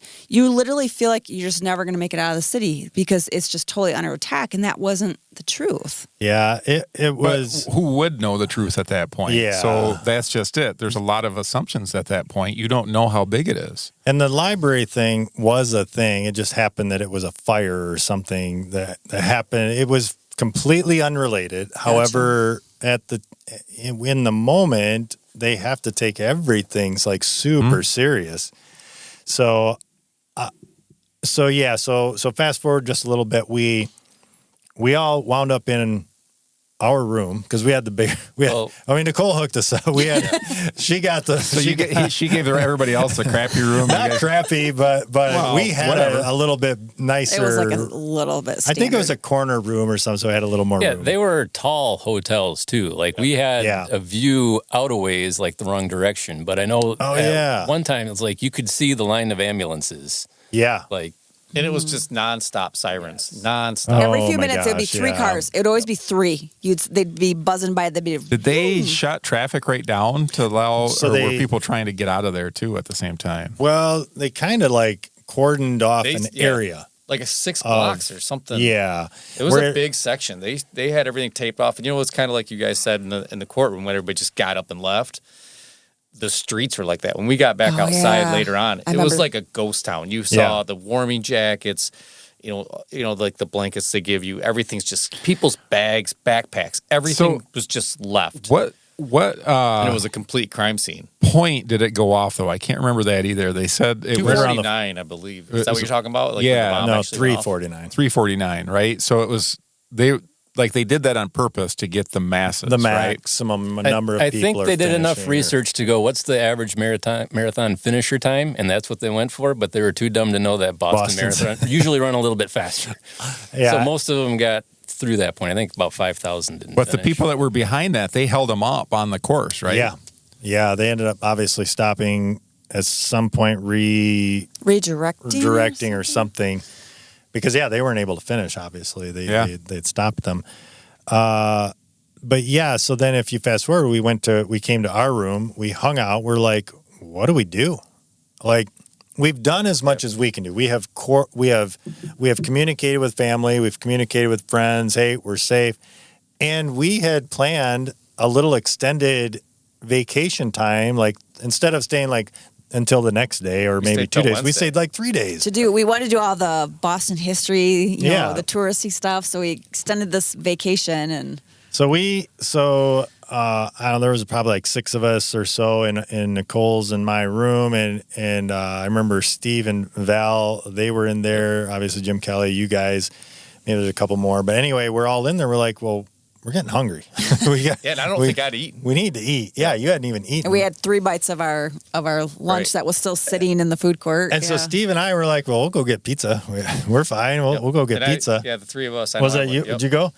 literally feel like you're just never going to make it out of the city because it's just totally under attack, and that wasn't the truth. Yeah. It But was. who would know the truth at that point? Yeah. So that's just it. There's a lot of assumptions at that point. You don't know how big it is. And the library thing was a thing. It just happened that it was a fire or something that happened. It was completely unrelated. However, in the moment, they have to take everything like super serious. So fast forward just a little bit. We all wound up in our room because we had the big. Nicole hooked us up. We had. She got the. So she gave everybody else a crappy room. Not crappy, but Well, we had whatever. a little bit nicer. It was like a little bit I standard. think it was a corner room or something, so it had a little more Yeah, room. they were tall hotels too. Like we had Yeah. a view out a ways, like the wrong direction. But I know at one time it's like you could see the line of ambulances. Yeah. Like And it was just nonstop sirens, nonstop. Every Oh few my minutes, it'd be gosh, 3 yeah. cars. It'd always be 3. They'd be buzzing by. They'd be. Did they shut traffic right down to allow, So or were they- people trying to get out of there too at the same time? Well, they kind of like cordoned off They- an yeah. area. Like a 6 blocks or something. Yeah. It was Where- a big section. They had everything taped off, and it's kind of like you guys said in the courtroom when everybody just got up and left. The streets were like that. When we got back Oh, outside yeah. later on, I it was remember. like a ghost town. You saw Yeah. the warming jackets, like the blankets they give you. Everything's just people's bags, backpacks. Everything So- was just left. What And it was a complete crime scene. point did it go off though? I can't remember that either. They said it was around 249, I believe. Is that what you're talking about? Like Yeah, when the bomb No, actually went off? 349. 349, right? So it was they did that on purpose to get the masses, The right? maximum number of I people. think are they did enough finishing research to go, what's the average marathon finisher time? And that's what they went for. But they were too dumb to know that Boston Boston's- Marathon usually run a little bit faster. Yeah. So most of them got through that point. I think about 5,000 didn't But the finish. people that were behind that, they held them up on the course, right? Yeah. Yeah. They ended up obviously stopping at some point, Redirecting. or something. Because they weren't able to finish. Obviously, they'd stopped them. But yeah, so then if you fast forward, we came to our room, we hung out. We're like, what do we do? Like, we've done as much as we can do. We have communicated with family, we've communicated with friends. Hey, we're safe, and we had planned a little extended vacation time. Like instead of staying like until the next day or maybe stayed 2 till days, we Wednesday. stayed like 3 days. We wanted to do all the Boston history, Yeah. the touristy stuff. So we extended this vacation and. So I don't know, there was probably like 6 of us or so in Nicole's in my room. And I remember Steve and Val, they were in there. Obviously Jim Kelly, you guys, maybe there's a couple more. But anyway, we're all in there. We're like, well, we're getting hungry. we got, Yeah, and I don't think I'd eaten. We need to eat. Yeah, you hadn't even eaten. And we had 3 bites of our lunch Right. that was still sitting in the food court. And so Steve and I were like, well, we'll go get pizza. We're fine. We'll go get And pizza. the three of us. I Was know I that you? went, yep. Did you go?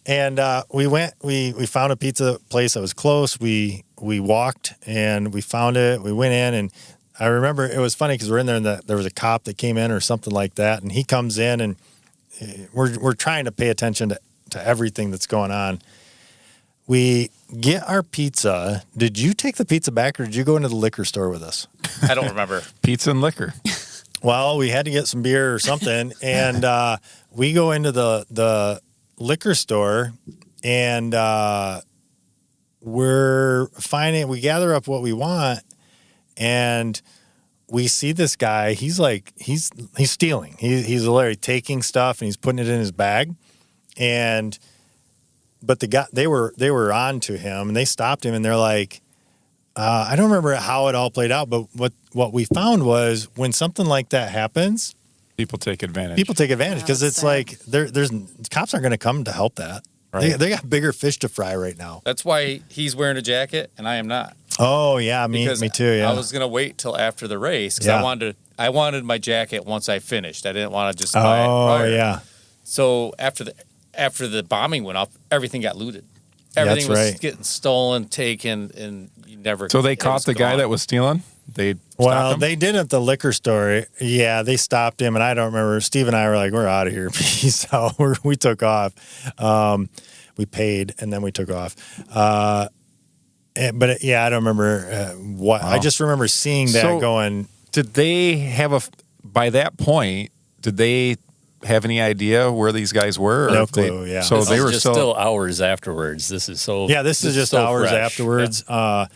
And we went. We found a pizza place that was close. We walked and we found it. We went in, and I remember it was funny because we're in there and there was a cop that came in or something like that, and he comes in and we're trying to pay attention to everything that's going on. We get our pizza. Did you take the pizza back, or did you go into the liquor store with us? I don't remember. Pizza and liquor. Well, we had to get some beer or something, and we go into the liquor store, and we gather up what we want, and we see this guy. He's stealing. He's literally taking stuff and he's putting it in his bag, but the guy they were on to him, and they stopped him, and they're like, I don't remember how it all played out, but what we found was when something like that happens, People take advantage. because Yeah, it's sad. like there's cops aren't going to come to help that. Right. They got bigger fish to fry right now. That's why he's wearing a jacket and I am not. Oh yeah, me too. Yeah, I was gonna wait till after the race because Yeah. I wanted my jacket once I finished. I didn't want to just buy it Oh prior. yeah, So after the bombing went up, everything got looted. Everything That's was right. getting stolen, taken, and you never. So they it caught was the guy gone. that was stealing? They well, stopped him? they did at the liquor store. Yeah, they stopped him, and I don't remember. Steve and I were like, "We're out of here, peace out." We took off. We paid, and then we took off. I don't remember what. Wow. I just remember seeing that So- going. Did they have by that point, did they have any idea where these guys were? No if they- clue, yeah. So This they is were just still hours afterwards. This is so. Yeah, this is just so hours fresh. afterwards. And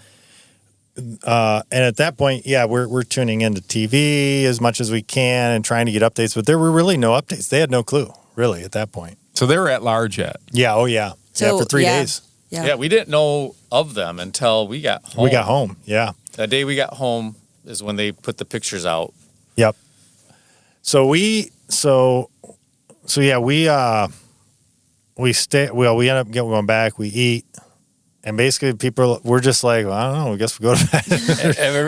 at that point, yeah, we're tuning into TV as much as we can and trying to get updates, but there were really no updates. They had no clue, really, at that point. So they were at large yet. Yeah, oh yeah. Yeah, for 3 days. Yeah. Yeah, we didn't know of them until we got home. We got home. Yeah. That day we got home is when they put the pictures out. Yep. So we we end up going back, we eat, and basically we're just like, well, I don't know, I guess we go to bed.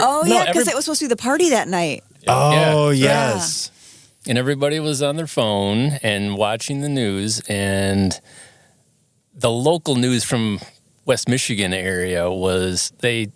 Oh, yeah, because it was supposed to be the party that night. Oh, Yeah. yes. And everybody was on their phone and watching the news, and the local news from West Michigan area was they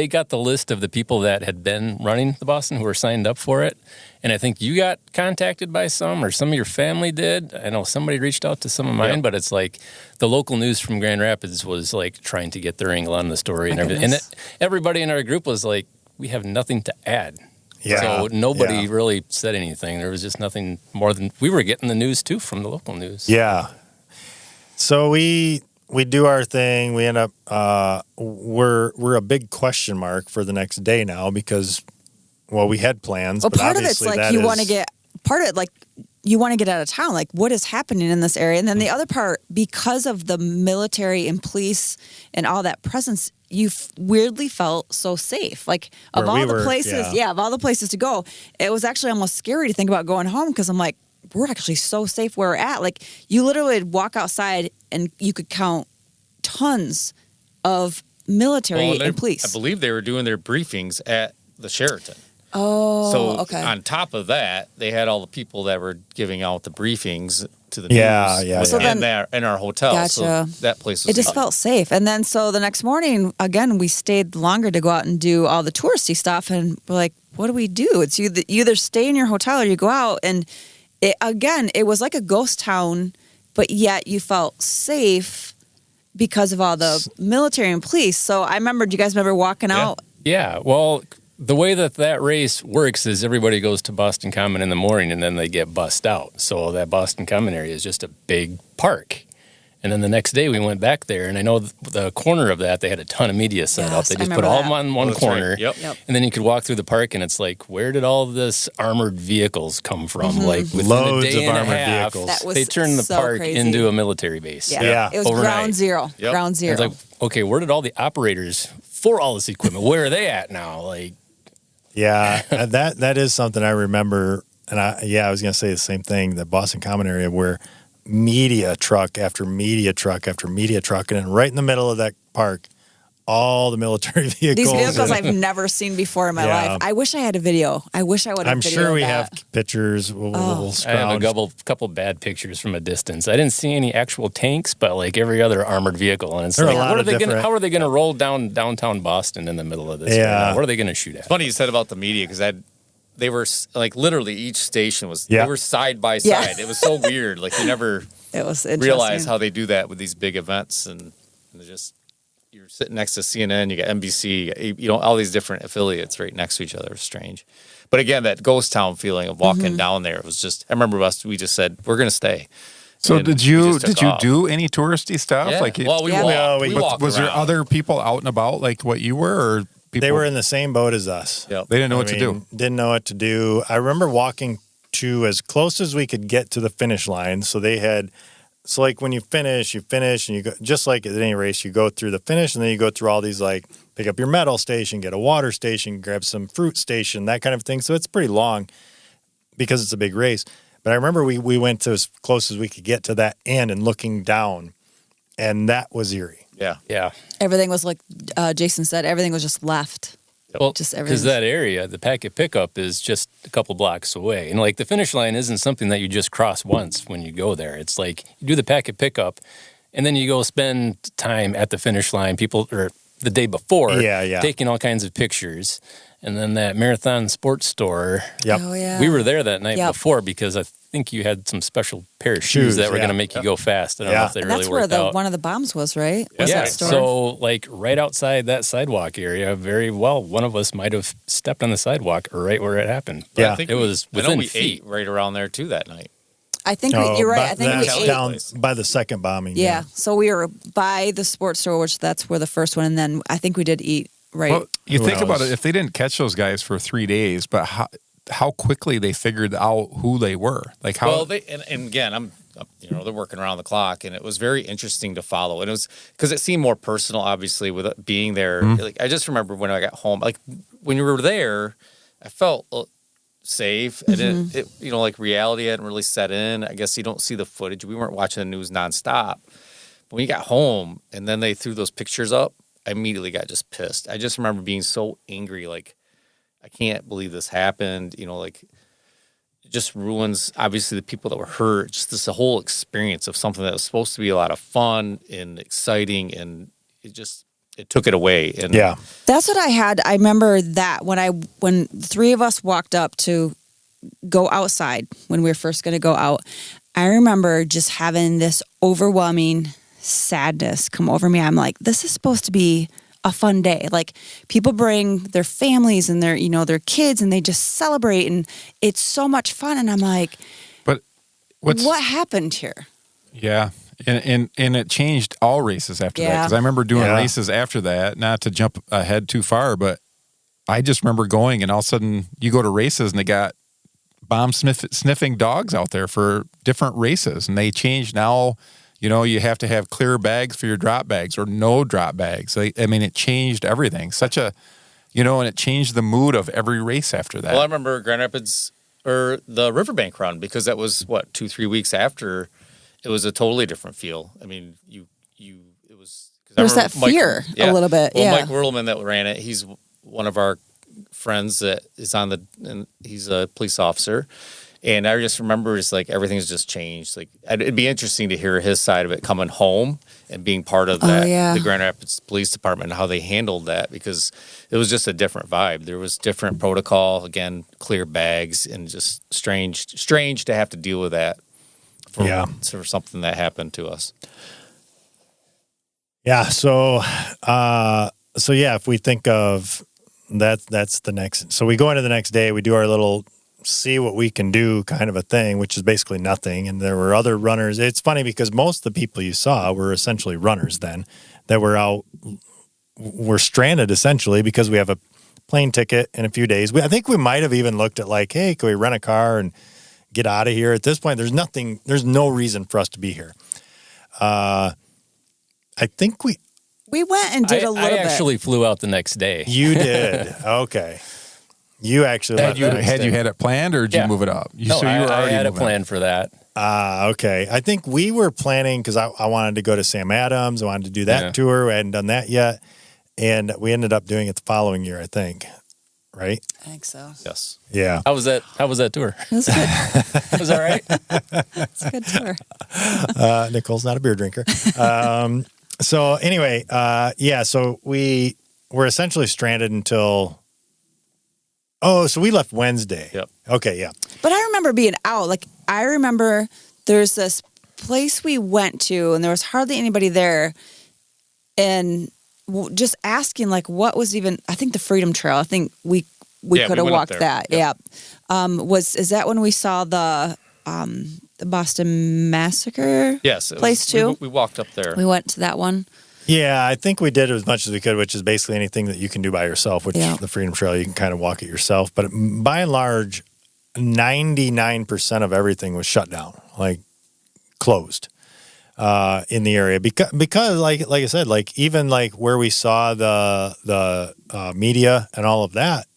got the list of the people that had been running the Boston who were signed up for it. And I think you got contacted by some, or some of your family did. I know somebody reached out to some of mine, Yeah. but it's like the local news from Grand Rapids was like trying to get their angle on the story and everything. goodness. And everybody in our group was like, we have nothing to add. Yeah. So nobody Yeah. really said anything. There was just nothing more than we were getting the news too from the local news. Yeah. So we do our thing. We end up we're a big question mark for the next day now because we had plans. Well, but part of it's obviously like that you want to is- get you want to get out of town. Like, what is happening in this area? And then the other part, because of the military and police and all that presence, you weirdly felt so safe. Like, of Where we all the were, places, yeah. of all the places to go, it was actually almost scary to think about going home because I'm like, we're actually so safe where we're at. Like, you literally would walk outside and you could count tons of military Well, and police. I believe they were doing their briefings at the Sheraton. Oh, So okay. on top of that, they had all the people that were giving out the briefings to the Yeah, news yeah, So in, then- in our hotel. Gotcha. So that place was It just felt safe. And then so the next morning, again, we stayed longer to go out and do all the touristy stuff. And we're like, what do we do? It's you either stay in your hotel or you go out. And it was like a ghost town, but yet you felt safe because of all the military and police. So I remember, do you guys remember walking Yeah. out? Yeah, well, the way that race works is everybody goes to Boston Common in the morning and then they get bussed out. So that Boston Common area is just a big park. And then the next day we went back there, and I know the corner of that, they had a ton of media set up. Yes, They I just put remember all that. them on one That's right. corner. Yep. And then you could walk through the park, and it's like, where did all this armored vehicles come from? Mm-hmm. Like within Loads a day of and a armored half, vehicles. That was they turned the so park crazy. into a military base. Yeah. It was Overnight. ground zero. Yep. Ground zero. It's like, okay, where did all the operators for all this equipment? Where are they at now? Like, Yeah, that is something I remember, and I was going to say the same thing. The Boston Common area where media truck after media truck after media truck, and then right in the middle of that park, all the military vehicles. These vehicles and- I've never seen before in my Yeah. life. I wish I had a video. I wish I would have. I'm sure we videoed have that. pictures. We'll I have a scrounge. couple bad pictures from a distance. I didn't see any actual tanks, but like every other armored vehicle, and it's There are like, a lot what are of they gonna? different- How are they gonna roll down downtown Boston in the middle of this? Yeah. right now? What are they gonna shoot at? Funny you said about the media because they were like literally each station was Yeah. they were side by Yeah. side. It was so weird. Like you never It was interesting. realize how they do that with these big events, and they're just you're sitting next to CNN, you got NBC, you know, all these different affiliates right next to each other. It's strange, but again, that ghost town feeling of walking down there was just. I remember we just said we're gonna stay. So And did we you just took did you off. do any touristy stuff? Yeah. Like, Well, we Yeah. walked. Well, we but walked was there around. other people out and about like what you were, or people? They were in the same boat as us. Yep. They didn't know I what to do. mean, Didn't know what to do. I remember walking to as close as we could get to the finish line. So they had, so like when you finish, and you go, just like at any race, you go through the finish and then you go through all these, like pick up your medal station, get a water station, grab some fruit station, that kind of thing. So it's pretty long because it's a big race. But I remember we went to as close as we could get to that end and looking down, and that was eerie. Yeah. Yeah. Everything was like Jason said. Everything was just left. Well, Just because everything. that area, the packet pickup is just a couple blocks away, and like the finish line isn't something that you just cross once when you go there. It's like you do the packet pickup, and then you go spend time at the finish line. People or the day before, Yeah. taking all kinds of pictures, and then that Marathon Sports Store. Yep. Oh yeah. We were there that night Yep. before because I think you had some special pair of Shoes, shoes that were yeah. going to make you go fast. I don't know Yeah. if they And really that's where worked out. one of the bombs was, right? Was Yeah, that store? so like right outside that sidewalk area, very well, one of us might have stepped on the sidewalk right where it happened. But Yeah. I think it was I know within we feet. ate right around there too that night. I think Oh, you're right. but I think we that's ate. down by the second bombing. Yeah. So we were by the sports store, which that's where the first one, and then I think we did eat right. Well, you Who think about knows? it, if they didn't catch those guys for 3 days, but how quickly they figured out who they were, like how. Well, and again, I'm they're working around the clock, and it was very interesting to follow. And it was because it seemed more personal, obviously, with it being there. Like I just remember when I got home, like when you were there, I felt safe, and it like reality hadn't really set in. I guess you don't see the footage. We weren't watching the news nonstop. But when you got home, and then they threw those pictures up, I immediately got just pissed. I just remember being so angry, like I can't believe this happened. Like. It just ruins obviously the people that were hurt. Just this whole experience of something that was supposed to be a lot of fun and exciting, and it took it away. And Yeah. That's what I had. I remember that when the three of us walked up to go outside when we were first going to go out, I remember just having this overwhelming sadness come over me. I'm like, this is supposed to be a fun day. Like people bring their families and their kids and they just celebrate and it's so much fun. And I'm like, but what happened here? Yeah. And it changed all races after that. Yeah. Because I remember doing Yeah. races after that, not to jump ahead too far, but I just remember going and all of a sudden you go to races and they got bomb sniffing dogs out there for different races. And they changed now, you have to have clear bags for your drop bags or no drop bags. It changed everything. And it changed the mood of every race after that. Well, I remember Grand Rapids or the Riverbank run because that was 2-3 weeks after. It was a totally different feel. I mean, it was. 'Cause I There's remember that fear a little bit. Well, Yeah. Mike Whirlman that ran it. He's one of our friends that is and he's a police officer. And I just remember it's like everything's just changed. Like it'd be interesting to hear his side of it coming home and being part of that, yeah. the Grand Rapids Police Department, and how they handled that because it was just a different vibe. There was different protocol, again, clear bags, and just strange to have to deal with that for something that happened to us. Yeah. So if we think of that's the next. So we go into the next day, we do our little see what we can do kind of a thing, which is basically nothing. And there were other runners. It's funny because most of the people you saw were essentially runners then that were out, were stranded essentially because we have a plane ticket in a few days. I think we might have even looked at like, hey, can we rent a car and get out of here? At this point, there's no reason for us to be here. I think we We went and did a little I bit. actually flew out the next day. You did. Okay. You actually Had left you- that. Had it planned, or did you Yeah. move it up? You, No, so you were I already had a moving plan for that. Okay. I think we were planning because I wanted to go to Sam Adams. I wanted to do that Yeah. tour. We hadn't done that yet. And we ended up doing it the following year, I think. Right? I think so. Yes. Yeah. How was that tour? That's good. Was that right? It's a good tour. Nicole's not a beer drinker. So anyway, so we were essentially stranded until. Oh, so we left Wednesday. Yep. Okay, yeah. But I remember being out. Like, I remember there's this place we went to, and there was hardly anybody there. And just asking, like, what was even, I think the Freedom Trail, I think we Yeah, could we have went up walked there. that. Yep. Yeah. Is that when we saw the Boston Massacre? Yes. Place too? We walked up there. We went to that one. Yeah, I think we did as much as we could, which is basically anything that you can do by yourself, which Yeah. the Freedom Trail, you can kind of walk it yourself. But by and large, 99% of everything was shut down, like closed in the area. Because like I said, like even like where we saw the media and all of that,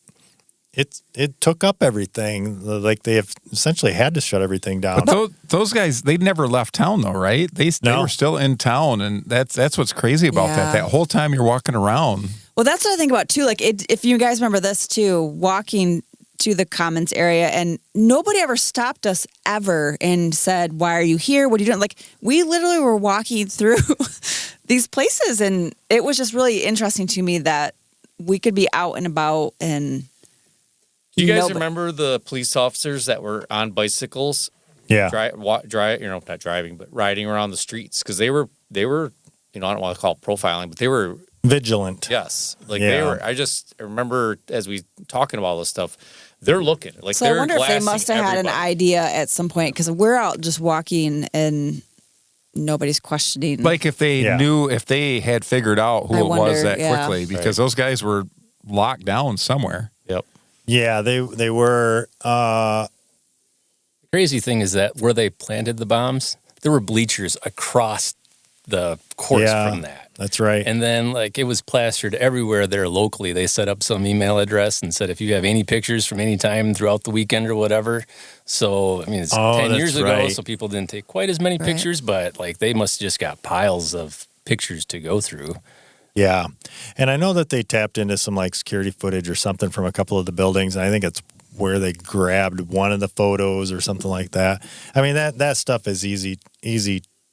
it took up everything. Like they have essentially had to shut everything down. But those guys, they never left town though, right? They No. were still in town, and that's what's crazy about Yeah. that. That whole time you're walking around. Well, that's what I think about too. Like, if you guys remember this too, walking to the Commons area, and nobody ever stopped us ever and said, "Why are you here? What are you doing?" Like, we literally were walking through these places, and it was just really interesting to me that we could be out and about. And Do you guys nobody- remember the police officers that were on bicycles, Yeah. not driving, but riding around the streets? Because they were, I don't want to call it profiling, but they were, Vigilant. yes, like Yeah. they were. I just remember as we talking about all this stuff, they're looking like so I they're wonder if they glassing must have had an everybody. idea at some point, because we're out just walking and nobody's questioning. Like if they Yeah. knew, if they had figured out who I it was wonder, that yeah. quickly, because Right. those guys were locked down somewhere. Yep. Yeah, they were. The crazy thing is that where they planted the bombs, there were bleachers across the course Yeah. from that. That's right. And then, like, it was plastered everywhere there locally. They set up some email address and said, if you have any pictures from any time throughout the weekend or whatever. So, I mean, it's Oh, 10 that's years ago, right. so people didn't take quite as many Right. pictures, but, like, they must have just got piles of pictures to go through. Yeah. And I know that they tapped into some like security footage or something from a couple of the buildings. And I think it's where they grabbed one of the photos or something like that. I mean, that stuff is easy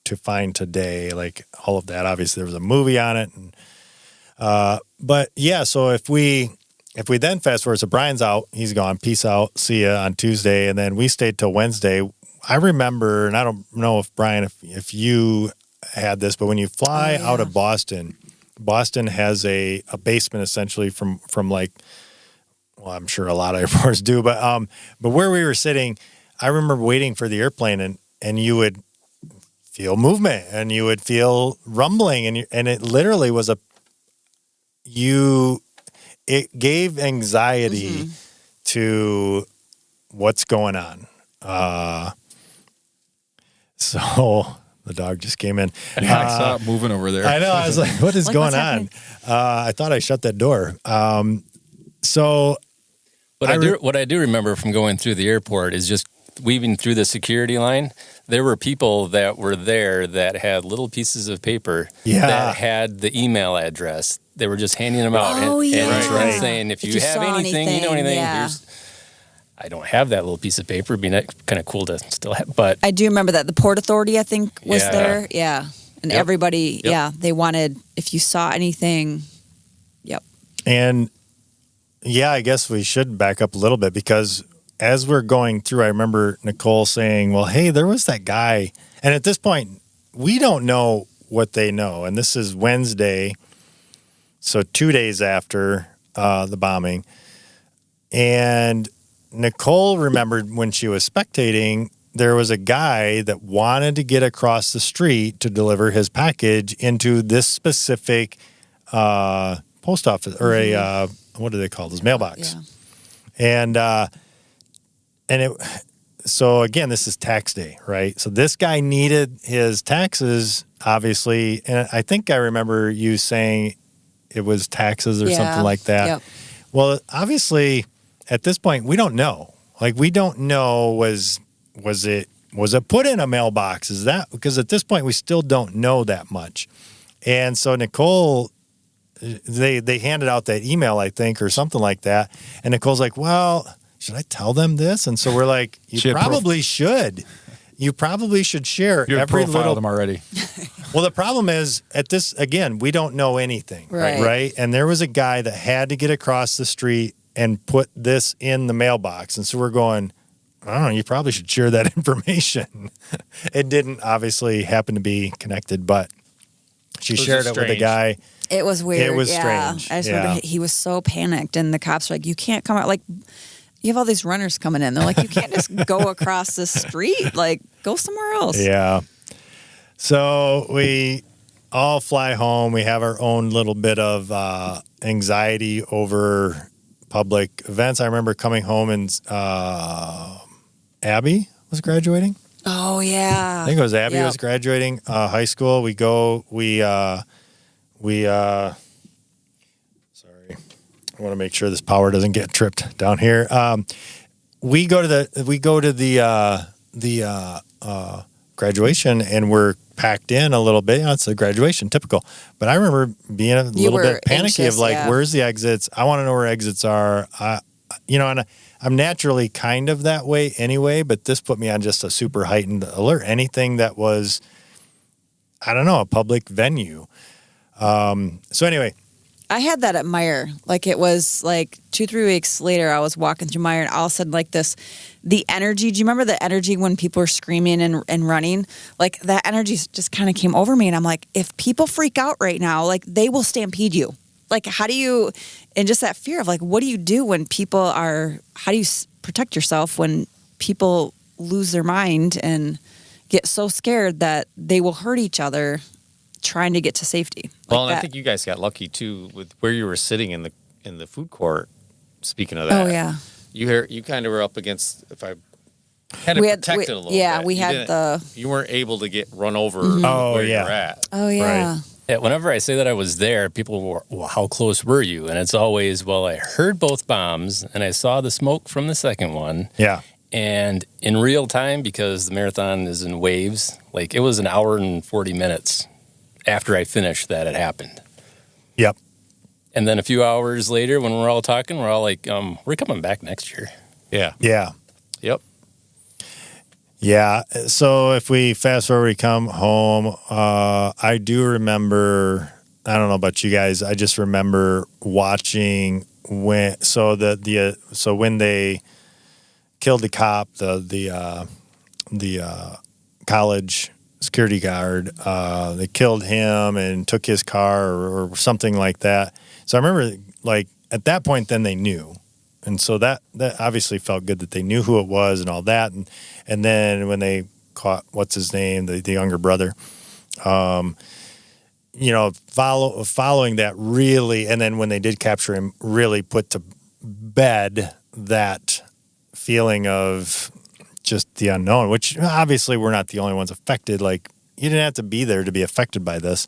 to find today. Like all of that, obviously there was a movie on it. And, but yeah, so if we then fast forward, so Brian's out, he's gone, peace out, see ya on Tuesday. And then we stayed till Wednesday. I remember, and I don't know if Brian, if you had this, but when you fly Oh, yeah. out of Boston has a basement essentially from like, well, I'm sure a lot of airports do, but where we were sitting, I remember waiting for the airplane and you would feel movement and you would feel rumbling and it literally was it gave anxiety to what's going on. So the dog just came in. I saw it moving over there. I know. I was like, what is Like, going what's on? happening? I thought I shut that door. So But what I do remember from going through the airport is just weaving through the security line. There were people that were there that had little pieces of paper Yeah. that had the email address. They were just handing them out Oh, and yeah. Right. saying, if If you you have saw anything, you know anything, anything, yeah. I don't have that little piece of paper. It'd be kind of cool to still have, but I do remember that the Port Authority, I think, was Yeah. there. Yeah. And Yep. everybody, Yep. yeah, they wanted, if you saw anything, yep. And yeah, I guess we should back up a little bit because as we're going through, I remember Nicole saying, well, hey, there was that guy. And at this point, we don't know what they know. And this is Wednesday. So 2 days after the bombing. And Nicole remembered when she was spectating, there was a guy that wanted to get across the street to deliver his package into this specific post office or a what do they call this mailbox? Yeah. And it. So again, this is tax day, right? So this guy needed his taxes, obviously, and I think I remember you saying it was taxes or something like that. Yep. Well, obviously, at this point, we don't know. Like, we don't know, was it put in a mailbox? Is that, because at this point we still don't know that much. And so Nicole, they handed out that email, I think, or something like that. And Nicole's like, well, should I tell them this? And so we're like, you probably should. You probably should share every little. Them already. Well, the problem is at this, again, we don't know anything, right? And there was a guy that had to get across the street and put this in the mailbox. And so we're going, I don't know, you probably should share that information. It didn't obviously happen to be connected, but she shared it with a guy. It was weird. It was strange. I just remember he was so panicked, and the cops were like, you can't come out. Like, you have all these runners coming in. They're like, you can't just go across the street. Like, go somewhere else. Yeah. So we all fly home. We have our own little bit of anxiety over public events. I remember coming home and Abby was graduating. Oh, yeah. I think it was Abby was graduating high school. Sorry, I want to make sure this power doesn't get tripped down here. We go to the graduation, and we're packed in a little bit. You know, it's a graduation, typical. But I remember being a little bit panicky of like, where's the exits? I want to know where exits are. And I'm naturally kind of that way anyway, but this put me on just a super heightened alert. Anything that was, I don't know, a public venue. So anyway. I had that at Meyer. Like, it was like 2-3 weeks later, I was walking through Meyer, and all of a sudden, like the energy. Do you remember the energy when people were screaming and running? Like, that energy just kind of came over me, and I'm like, if people freak out right now, like, they will stampede you. Like, how do you, and just that fear of like, what do you do when people are, how do you protect yourself when people lose their mind and get so scared that they will hurt each other trying to get to safety? Well, and I think you guys got lucky too with where you were sitting in the food court. Speaking of that, oh yeah, you kind of were up against, if I kind of protected a little bit. Yeah, we had you weren't able to get run over where you're at. Oh yeah. Right. Yeah, whenever I say that I was there, people were, well, how close were you? And it's always, well, I heard both bombs and I saw the smoke from the second one. Yeah. And in real time, because the marathon is in waves, like it was an hour and 40 minutes after I finished that it happened. Yep. And then a few hours later, when we're all talking, we're all like, we're coming back next year. Yeah. Yeah. Yep. Yeah. So if we fast forward, we come home, I do remember, I don't know about you guys, I just remember watching when they killed the cop, the college security guard, they killed him and took his car or something like that. So I remember, like, at that point, then they knew. And so that obviously felt good that they knew who it was and all that. And then when they caught, what's his name, the younger brother, following that really, and then when they did capture him, really put to bed that feeling of just the unknown, which obviously we're not the only ones affected. Like, you didn't have to be there to be affected by this.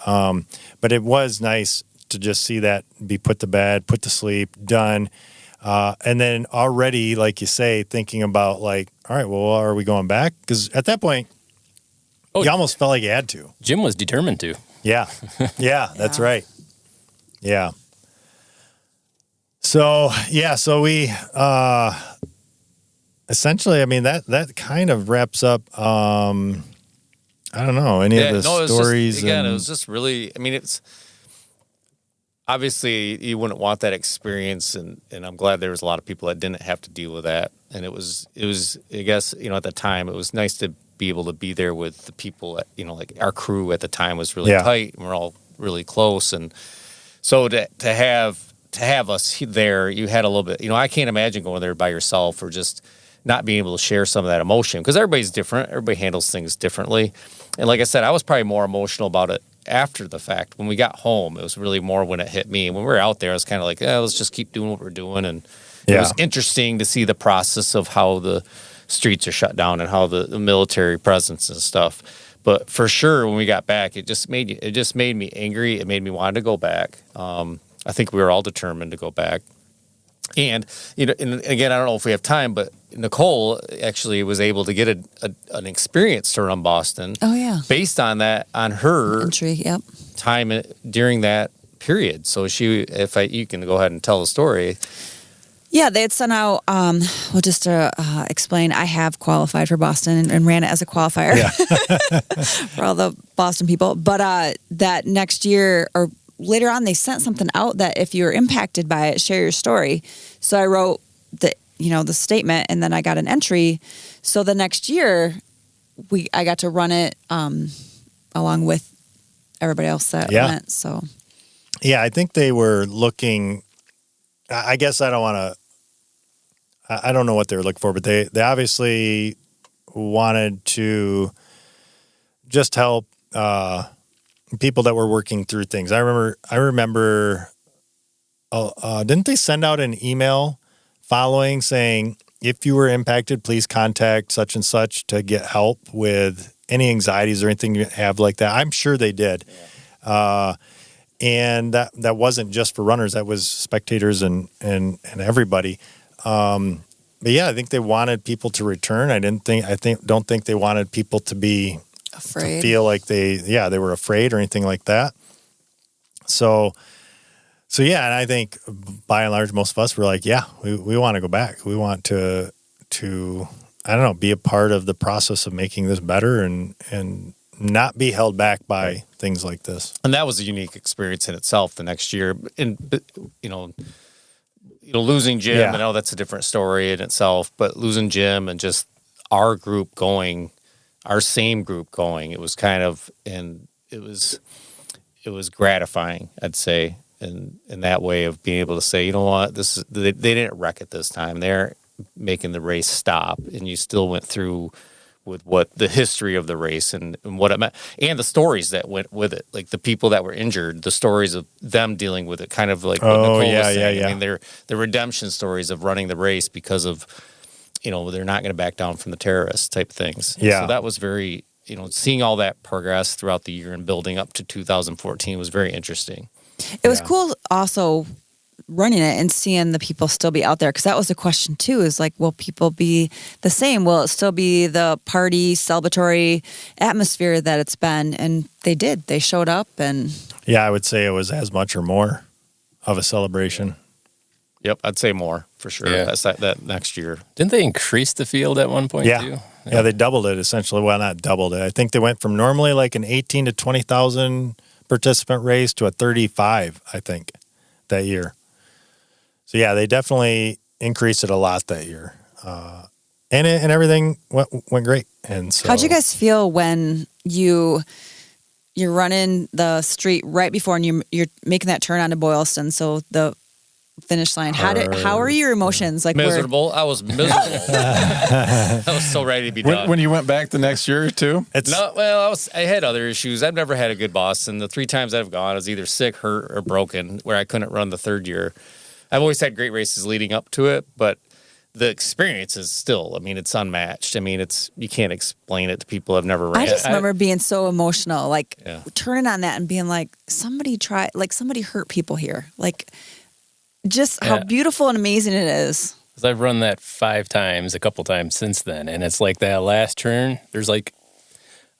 But it was nice to just see that be put to bed, put to sleep, done. And then already, like you say, thinking about like, all right, well, are we going back? Because at that point, you almost felt like you had to. Jim was determined to. Yeah. Yeah, that's right. Yeah. So we essentially, I mean, that kind of wraps up, I don't know, any of the stories. It was just really, I mean, it's, obviously, you wouldn't want that experience, and I'm glad there was a lot of people that didn't have to deal with that. And it was I guess, at the time, it was nice to be able to be there with the people, like our crew at the time was really tight, and we're all really close. And so to have us there, you had a little bit, I can't imagine going there by yourself or just not being able to share some of that emotion, because everybody's different. Everybody handles things differently. And like I said, I was probably more emotional about it after the fact. When we got home, it was really more when it hit me. When we were out there, I was kind of like, let's just keep doing what we're doing. And it was interesting to see the process of how the streets are shut down and how the military presence and stuff. But for sure, when we got back, it just made me angry. It made me want to go back. I think we were all determined to go back. And and again, I don't know if we have time, but Nicole actually was able to get an experience to run Boston. Oh yeah. Based on that, on her Entry. Yep. time during that period. So you can go ahead and tell the story. Yeah, they had sent out, just to explain, I have qualified for Boston and ran it as a qualifier for all the Boston people. But that next year or later on, they sent something out that if you were impacted by it, share your story. So I wrote the statement, and then I got an entry. So the next year, I got to run it along with everybody else that went. So yeah, I think they were looking. I guess I don't know what they were looking for, but they obviously wanted to just help people that were working through things. I remember. Didn't they send out an email following saying, if you were impacted, please contact such and such to get help with any anxieties or anything you have like that? I'm sure they did. And that wasn't just for runners; that was spectators and everybody. But yeah, I think they wanted people to return. Don't think they wanted people to be afraid, to feel like they were afraid or anything like that. So yeah, and I think by and large, most of us were like, yeah, we want to go back. We want to I don't know, be a part of the process of making this better and not be held back by things like this. And that was a unique experience in itself the next year. And, losing Jim, I know that's a different story in itself, but losing Jim and just our same group going, it was kind of, and it was gratifying, I'd say, in that way of being able to say, you know what, they didn't wreck it this time. They're making the race stop, and you still went through with what the history of the race and what it meant, and the stories that went with it, like the people that were injured, the stories of them dealing with it, kind of like what Nicole was saying. I mean, they're the redemption stories of running the race because of, they're not going to back down from the terrorists type things. Yeah. So that was very, seeing all that progress throughout the year and building up to 2014 was very interesting. It was cool also running it and seeing the people still be out there, because that was a question too, is like, will people be the same? Will it still be the party celebratory atmosphere that it's been? And they did. They showed up, and yeah, I would say it was as much or more of a celebration. Yep, I'd say more for sure. Yeah. That's that next year. Didn't they increase the field at one point too? Yeah, they doubled it essentially. Well, not doubled it. I think they went from normally like an 18 to 20,000 participant race to a 35, I think, that year. So yeah, they definitely increased it a lot that year, and everything went great. And so, how'd you guys feel when you're running the street right before and you're making that turn onto Boylston? So the finish line. How are your emotions? Like miserable. I was miserable. I was so ready to be done. When you went back the next year too? I had other issues. I've never had a good Boston. The 3 times I've gone, I was either sick, hurt, or broken, where I couldn't run the third year. I've always had great races leading up to it, but the experience is still, it's unmatched. You can't explain it to people who've never ran. I just remember being so emotional, like turning on that and being like, somebody hurt people here. Like, just how beautiful and amazing it is. Because I've run that 5 times, a couple times since then, and it's like that last turn, there's like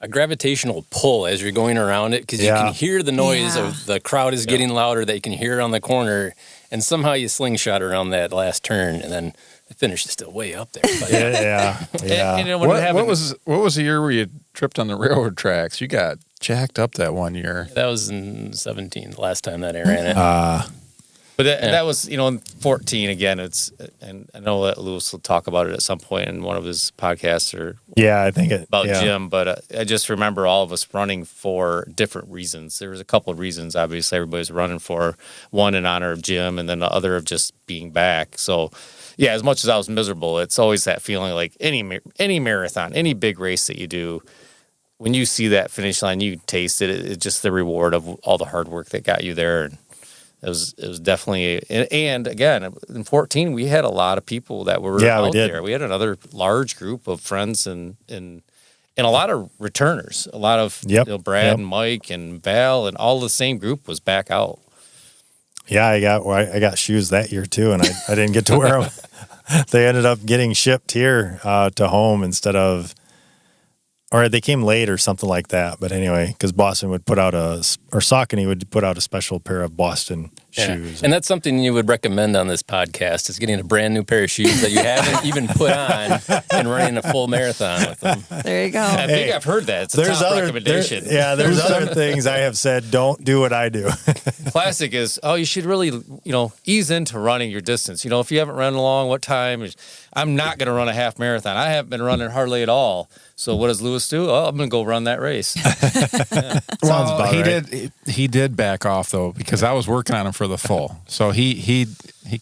a gravitational pull as you're going around it, because you can hear the noise of the crowd is getting louder, that you can hear it on the corner, and somehow you slingshot around that last turn, and then the finish is still way up there. But yeah. And What was the year where you tripped on the railroad tracks? You got jacked up that one year. that was in 2017, the last time that I ran it. But that was, in 14 again. And I know that Lewis will talk about it at some point in one of his podcasts I think about Jim. But I just remember all of us running for different reasons. There was a couple of reasons. Obviously, everybody's running for one in honor of Jim, and then the other of just being back. So, yeah, as much as I was miserable, it's always that feeling like any marathon, any big race that you do, when you see that finish line, you taste it. It's just the reward of all the hard work that got you there. And it was definitely, and again, in 14, we had a lot of people that were out there. We had another large group of friends and a lot of returners. A lot of Brad and Mike and Val, and all the same group was back out. Yeah, I got shoes that year too, and I didn't get to wear them. They ended up getting shipped here to home instead of, or they came late or something like that. But anyway, because Boston would put out Saucony would put out a special pair of Boston shoes. And that's something you would recommend on this podcast is getting a brand new pair of shoes that you haven't even put on and running a full marathon with them. There you go. I think I've heard that. It's a top recommendation. There's other things I have said, don't do what I do. Classic is, you should really, ease into running your distance. If you haven't run along, what time? I'm not going to run a half marathon. I haven't been running hardly at all. So what does Lewis do? I'm going to go run that race. Well, he right. he did back off though, because I was working on him for the full. So he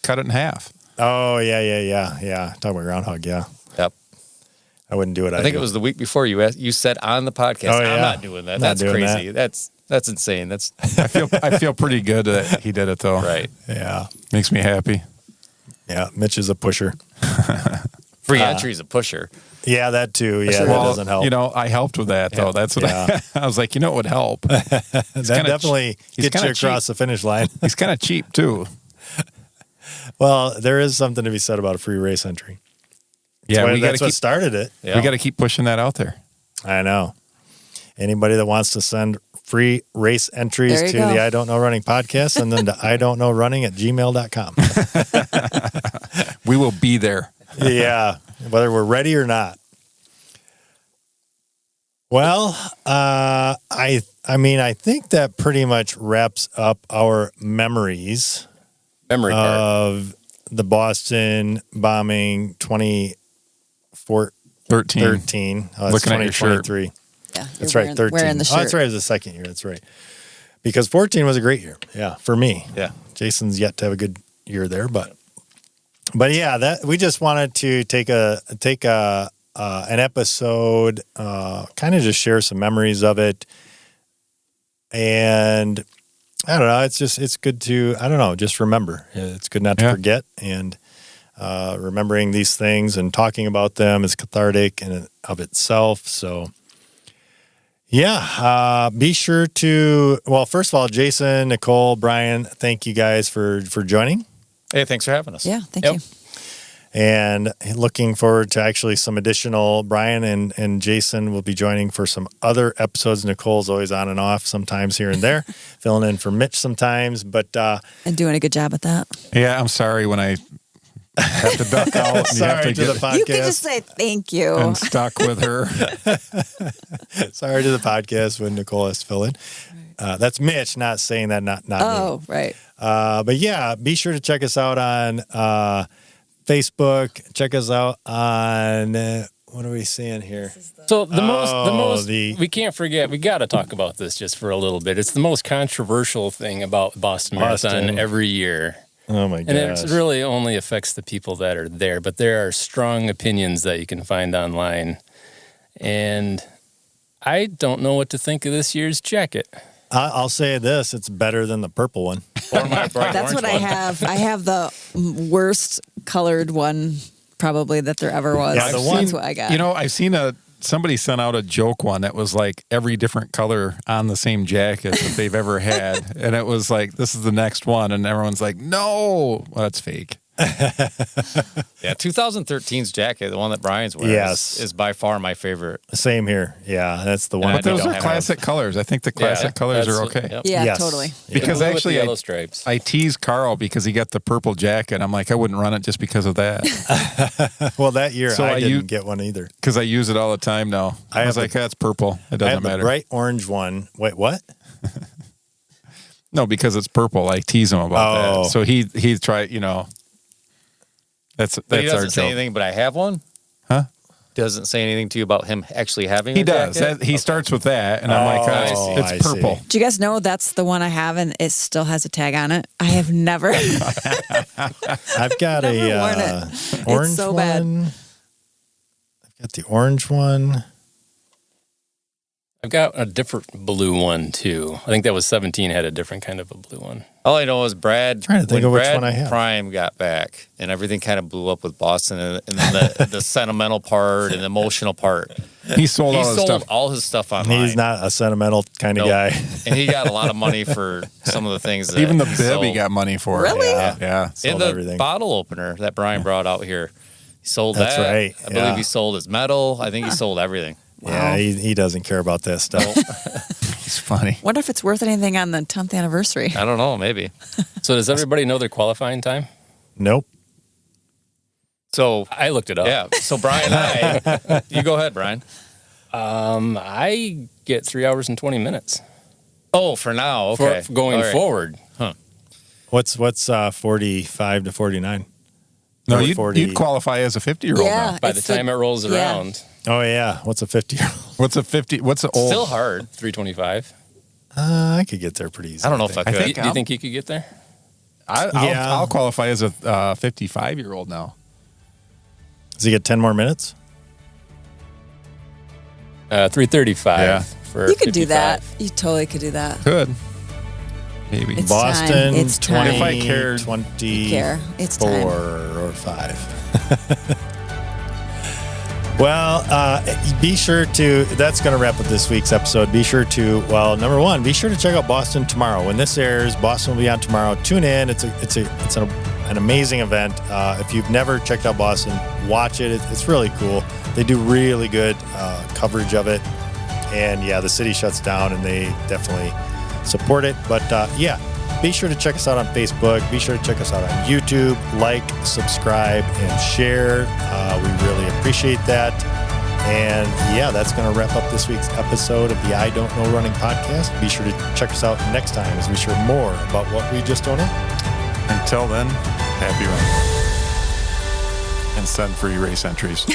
cut it in half. Oh yeah. Talking about groundhog, yeah. Yep. I wouldn't do it. I think it was the week before you said on the podcast, Oh, yeah. I'm not doing that. Not That's doing crazy. That's insane. That's I feel pretty good that he did it though. right. Yeah. Makes me happy. Yeah. Mitch is a pusher. Free entry is a pusher. Yeah, that too. Yeah, that Well, doesn't help. I helped with that though. That's what Yeah. I was like, it would help. that definitely he's gets you kinda across the finish line. He's kind of cheap too. Well, there is something to be said about a free race entry. Yeah, That's what started it. Yeah. we got to keep pushing that out there. I know. Anybody that wants to send free race entries There you to go. the I Don't Know Running podcast, send them to I don't know running at gmail.com. We will be there. Yeah, whether we're ready or not. Well, I think that pretty much wraps up our memories Memory card. of the Boston bombing 2013. 13. Oh, that's Looking at your shirt. 2023. Yeah, That's you're right, 13. Wearing the shirt. Oh, that's right. It was the second year. That's right. Because 14 was a great year. Yeah, for me. Yeah. Jason's yet to have a good year there, but yeah, that we just wanted to take an episode, kind of just share some memories of it, and I don't know. It's good to just remember. It's good not to forget, and remembering these things and talking about them is cathartic in and of itself. So. Yeah, be sure to, first of all, Jason, Nicole, Brian, thank you guys for joining. Hey, thanks for having us. Yeah, thank Yep. you. And looking forward to actually some additional, Brian and Jason will be joining for some other episodes. Nicole's always on and off sometimes here and there, filling in for Mitch sometimes. But And doing a good job at that. Yeah, I'm sorry when I have to duck out. And sorry you have to to the get podcast. You can just say thank you. and stuck with her. Sorry to the podcast when Nicole has to fill in. That's Mitch, not saying that, not me. Oh, right. But yeah, be sure to check us out on Facebook. Check us out on what are we seeing here? So the most the- we can't forget. We got to talk about this just for a little bit. It's the most controversial thing about Boston Marathon every year. Oh my gosh. And it really only affects the people that are there, but there are strong opinions that you can find online. And I don't know what to think of this year's jacket. I'll say this: it's better than the purple one. Or my bright That's orange what I one. have. I have the worst colored one probably that there ever was. Yeah, the That's one- what I got. I've seen somebody sent out a joke one that was like every different color on the same jacket that they've ever had. And it was like, this is the next one. And everyone's like, no, well, that's fake. Yeah, 2013's jacket, the one that Brian's wearing, Yes. is by far my favorite. Same here. Yeah, that's the one. I But those don't are have classic colors. I think the classic colors are okay. Yep. yeah, Yes. totally. Because Blue with actually, the yellow stripes. I teased Carl because he got the purple jacket. I'm like, I wouldn't run it just because of that. Well, that year So I I didn't u- get one either. Because I use it all the time now. I I have was the- like, that's purple. It I doesn't have the matter. bright orange one. Wait, what? No, because it's purple. I tease him about Oh. that. So he tried, that's But he our doesn't say joke. anything, but I have one? Huh? Doesn't say anything to you about him actually having He a does. jacket? He starts with that, and I'm like, I oh, see. it's I purple. see. Do you guys know that's the one I have and it still has a tag on it? I have never. I've got Never a worn it. orange so one. bad. I've got the orange one. I've got a different blue one too. I think that was 17 had a different kind of a blue one. All I know is Brad, Trying to think when of which Brad one I have. Prime got back and everything kind of blew up with Boston and then the sentimental part and the emotional part. He sold He all his sold stuff. all his stuff online. He's not a sentimental kind of Nope. guy. And he got a lot of money for some of the things. That Even the he bib sold. he got money for. Really? Yeah. And Sold the everything. bottle opener that Brian brought out here. He sold That's that. right, I believe yeah. he sold his metal. I think he sold everything. Yeah, he doesn't care about that stuff. He's funny. Wonder if it's worth anything on the 10th anniversary. I don't know, maybe. So does everybody know their qualifying time? Nope. So I looked it up. yeah. So Brian and I, you go ahead, Brian. I get 3 hours and 20 minutes Oh, for now, okay. for going All right. forward. What's 45 to 49? No, Or you'd 40. qualify as a 50-year-old Yeah. now. By the It's time it rolls yeah. around, Oh yeah. What's a 50-year-old? What's a 50? What's an old? Still hard. 325. I could get there pretty easy. I don't know if I think. could. think Do you think you could get there? Yeah. I'll qualify as a 55-year-old now. Does he get 10 more minutes? 335 Yeah. for You could do 55. that. You totally could do that. Could. Maybe. It's Boston, time. It's time. 20, If I cared. 24 You care. It's time. or 5. Well, be sure to, that's going to wrap up this week's episode. Be sure to, well, number one, be sure to check out Boston tomorrow. When this airs, Boston will be on tomorrow. Tune in. It's an amazing event. If you've never checked out Boston, watch it. It's really cool. They do really good coverage of it. And yeah, the city shuts down and they definitely support it. But yeah, be sure to check us out on Facebook. Be sure to check us out on YouTube. Like, subscribe, and share. We really appreciate that. And yeah, that's going to wrap up this week's episode of the I Don't Know Running podcast. Be sure to check us out next time as we share more about what we just don't know. Until then, happy running. And send free race entries.